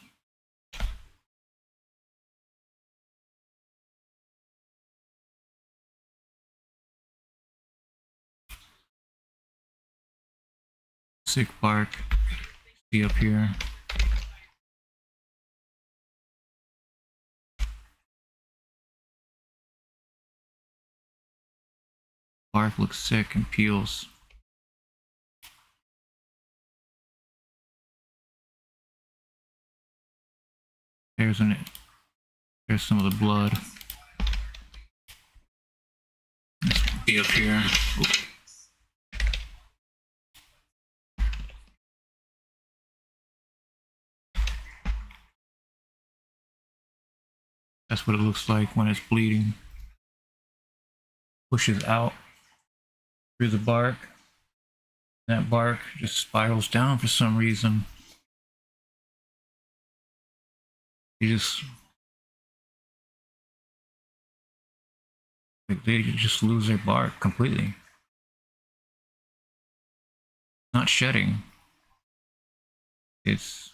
Sick bark. See up here. Bark looks sick and peels. There's some of the blood. Let's be up here. Oops. That's what it looks like when it's bleeding. Pushes out through the bark. That bark just spirals down for some reason. They just lose their bark completely. Not shedding. It's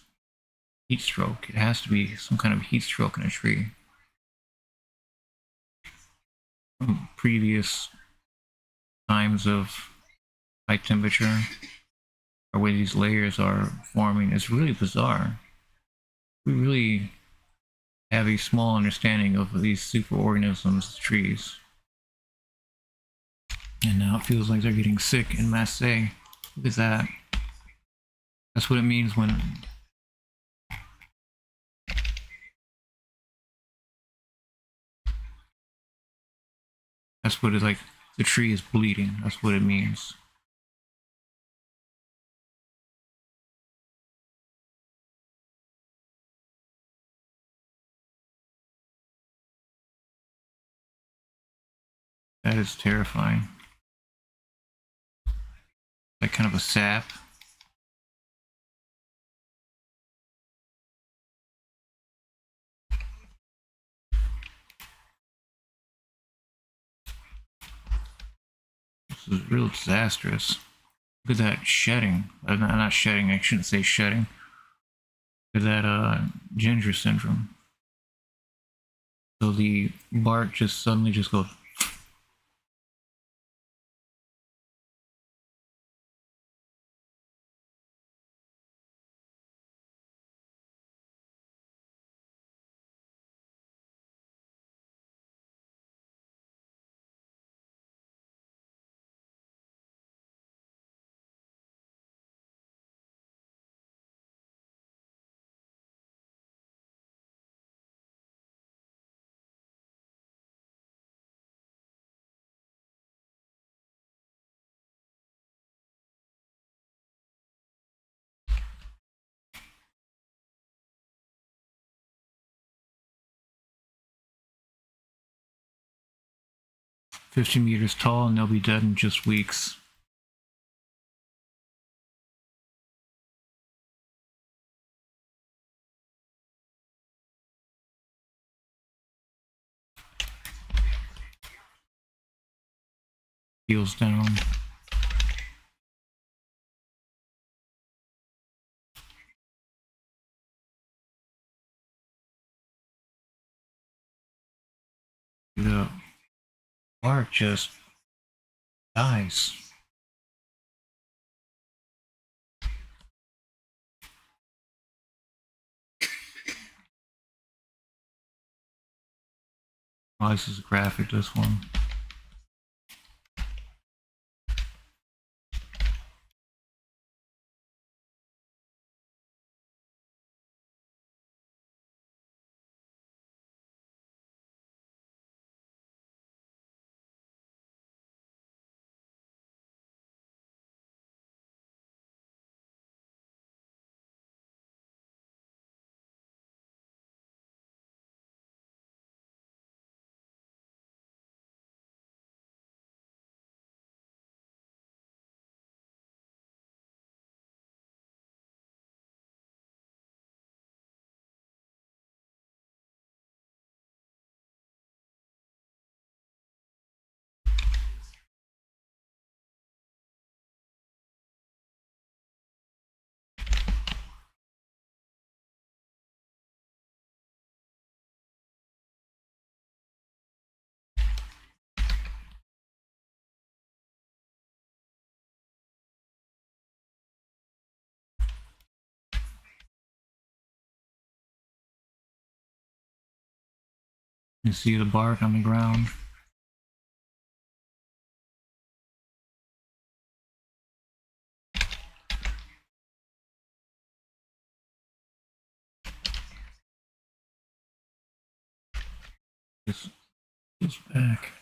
heat stroke. It has to be some kind of heat stroke in a tree. From previous times of high temperature, or where these layers are forming, is really bizarre. We really have a small understanding of these superorganisms, trees. And now it feels like they're getting sick in masse. Look at that. That's what it means when that's what it's like. The tree is bleeding. That's what it means. That is terrifying. Like kind of a sap. This is real disastrous. Look at that shedding. Not shedding, I shouldn't say shedding. Look at that ginger syndrome. So the bark just suddenly just goes. "50 meters tall and they'll be dead in just weeks." Heels down. The bark just dies. Oh, this is graphic, this one. You see the bark on the ground. This back.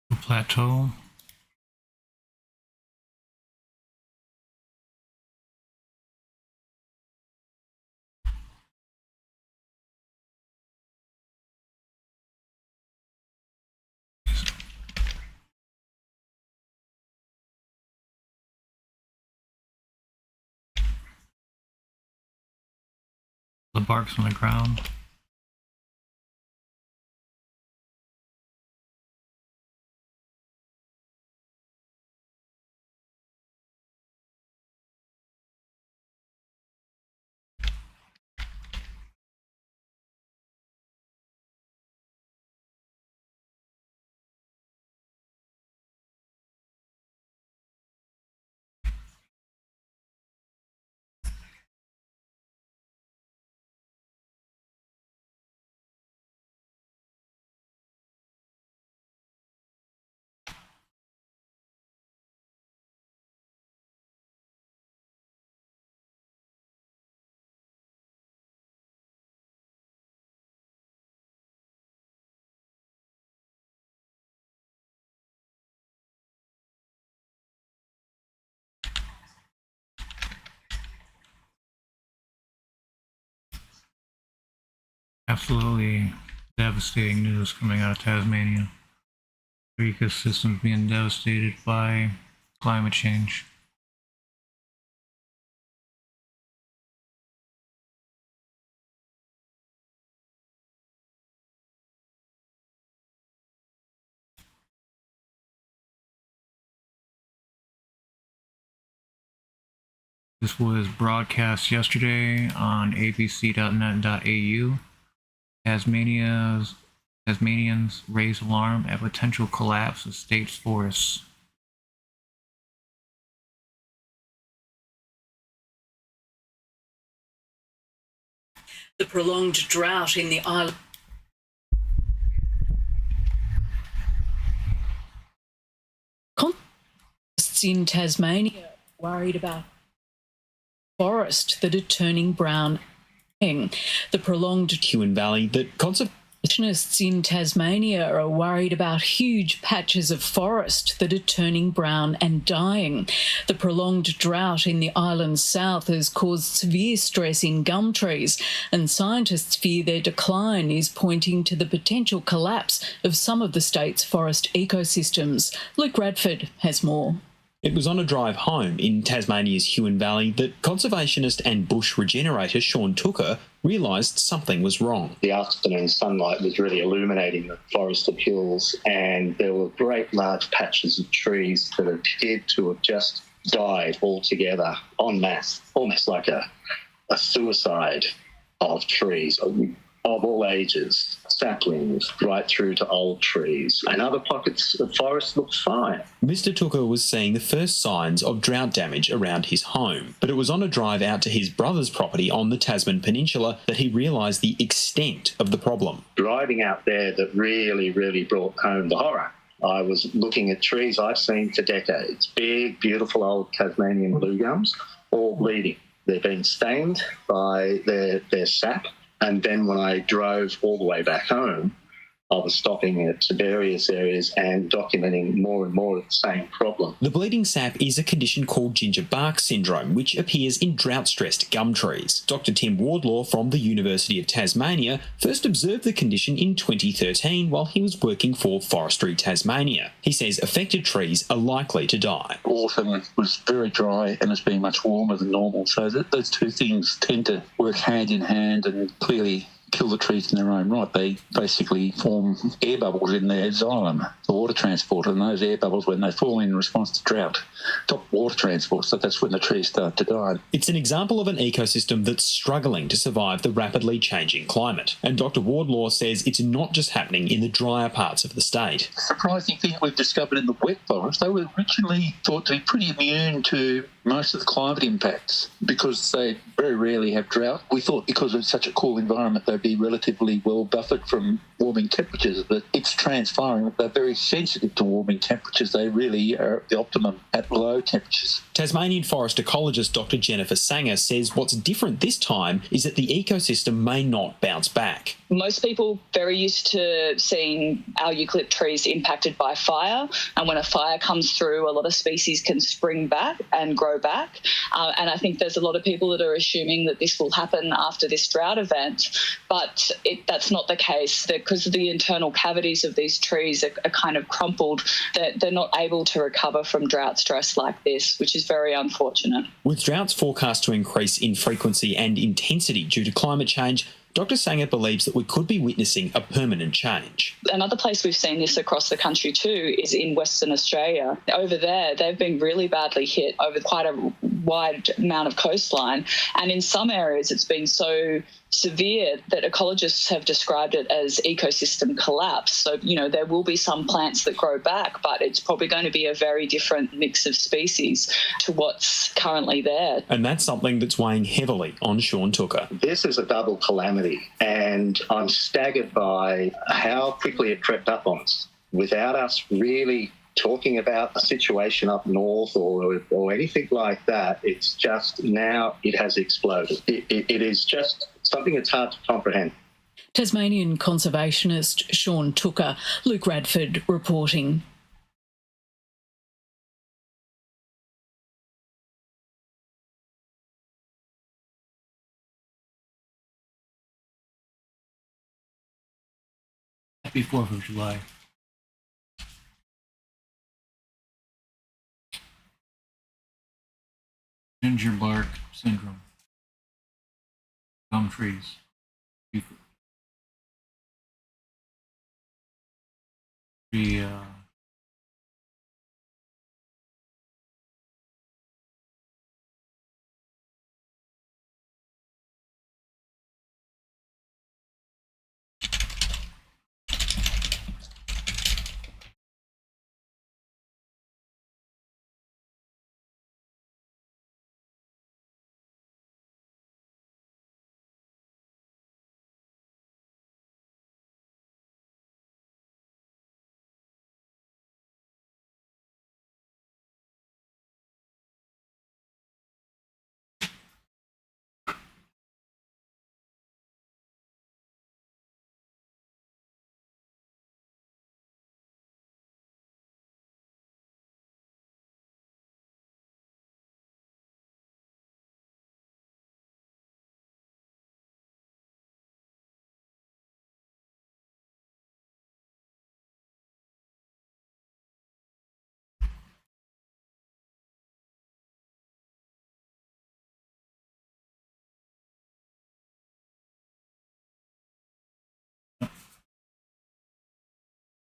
The plateau. The bark's on the ground. Absolutely devastating news coming out of Tasmania. The ecosystem being devastated by climate change. This was broadcast yesterday on abc.net.au. Tasmanians raise alarm at potential collapse of state's forests. The prolonged drought in the island. In Tasmania, worried about forest that are turning brown. The prolonged Huon Valley that conservationists in Tasmania are worried about huge patches of forest that are turning brown and dying. The prolonged drought in the island's south has caused severe stress in gum trees, and scientists fear their decline is pointing to the potential collapse of some of the state's forest ecosystems. Luke Radford has more. It was on a drive home in Tasmania's Huon Valley that conservationist and bush regenerator Sean Tooker realised something was wrong. The afternoon sunlight was really illuminating the forested hills, and there were great large patches of trees that appeared to have just died altogether en masse, almost like a suicide of trees of all ages, saplings right through to old trees, and other pockets of forest looked fine. Mr Tooker was seeing the first signs of drought damage around his home, but it was on a drive out to his brother's property on the Tasman Peninsula that he realised the extent of the problem. Driving out there that really, really brought home the horror. I was looking at trees I've seen for decades, big, beautiful old Tasmanian blue gums, all bleeding. They've been stained by their sap. And then when I drove all the way back home, I was stopping at various areas and documenting more and more of the same problem. The bleeding sap is a condition called ginger bark syndrome, which appears in drought-stressed gum trees. Dr Tim Wardlaw from the University of Tasmania first observed the condition in 2013 while he was working for Forestry Tasmania. He says affected trees are likely to die. Autumn was very dry and it's been much warmer than normal, so those two things tend to work hand in hand and clearly kill the trees in their own right. They basically form air bubbles in their xylem, the water transporter, and those air bubbles, when they fall in response to drought, stop water transport, so that's when the trees start to die. It's an example of an ecosystem that's struggling to survive the rapidly changing climate. And Dr Wardlaw says it's not just happening in the drier parts of the state. The surprising thing we've discovered in the wet forest, they were originally thought to be pretty immune to most of the climate impacts because they very rarely have drought. We thought because it's such a cool environment they'd be relatively well buffered from warming temperatures, but it's transpiring that they're very sensitive to warming temperatures. They really are at the optimum at low temperatures. Tasmanian forest ecologist Dr Jennifer Sanger says what's different this time is that the ecosystem may not bounce back. Most people very used to seeing our eucalypt trees impacted by fire, and when a fire comes through, a lot of species can spring back and grow back. And I think there's a lot of people that are assuming that this will happen after this drought event, but that's not the case. Because the internal cavities of these trees are kind of crumpled, they're not able to recover from drought stress like this, which is very unfortunate. With droughts forecast to increase in frequency and intensity due to climate change, Dr Sanger believes that we could be witnessing a permanent change. Another place we've seen this across the country too is in Western Australia. Over there, they've been really badly hit over quite a wide amount of coastline. And in some areas, it's been so severe that ecologists have described it as ecosystem collapse. So, there will be some plants that grow back, but it's probably going to be a very different mix of species to what's currently there. And that's something that's weighing heavily on Sean Tooker. This is a double calamity, and I'm staggered by how quickly it crept up on us without us really talking about a situation up north or anything like that. It's just now it has exploded. It is just something that's hard to comprehend. Tasmanian conservationist Sean Tooker, Luke Radford reporting. Happy 4th of July. Ginger bark syndrome. Gum trees. The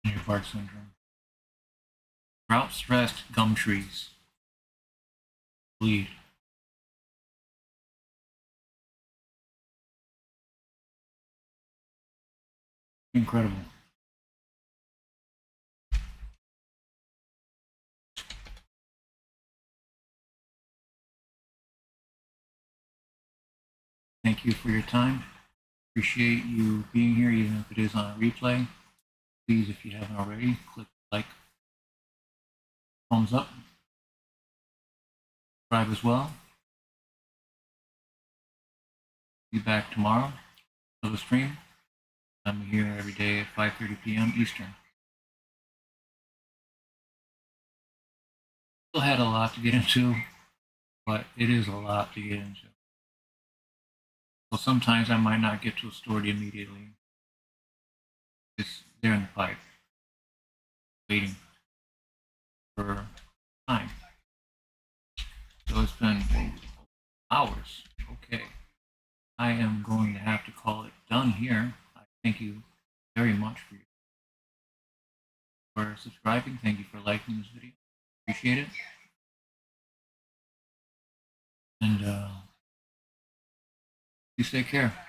ginger bark syndrome. Drought stressed gum trees. Bleed. Incredible. Thank you for your time. Appreciate you being here, even if it is on a replay. Please, if you haven't already, click like, thumbs up, subscribe as well. Be back tomorrow for the stream. I'm here every day at 5:30 p.m. Eastern. Still had a lot to get into, but it is a lot to get into. So sometimes I might not get to a story immediately. It's there in the pipe, waiting for time. So it's been hours. Okay. I am going to have to call it done here. I thank you very much for subscribing. Thank you for liking this video. Appreciate it. And please take care.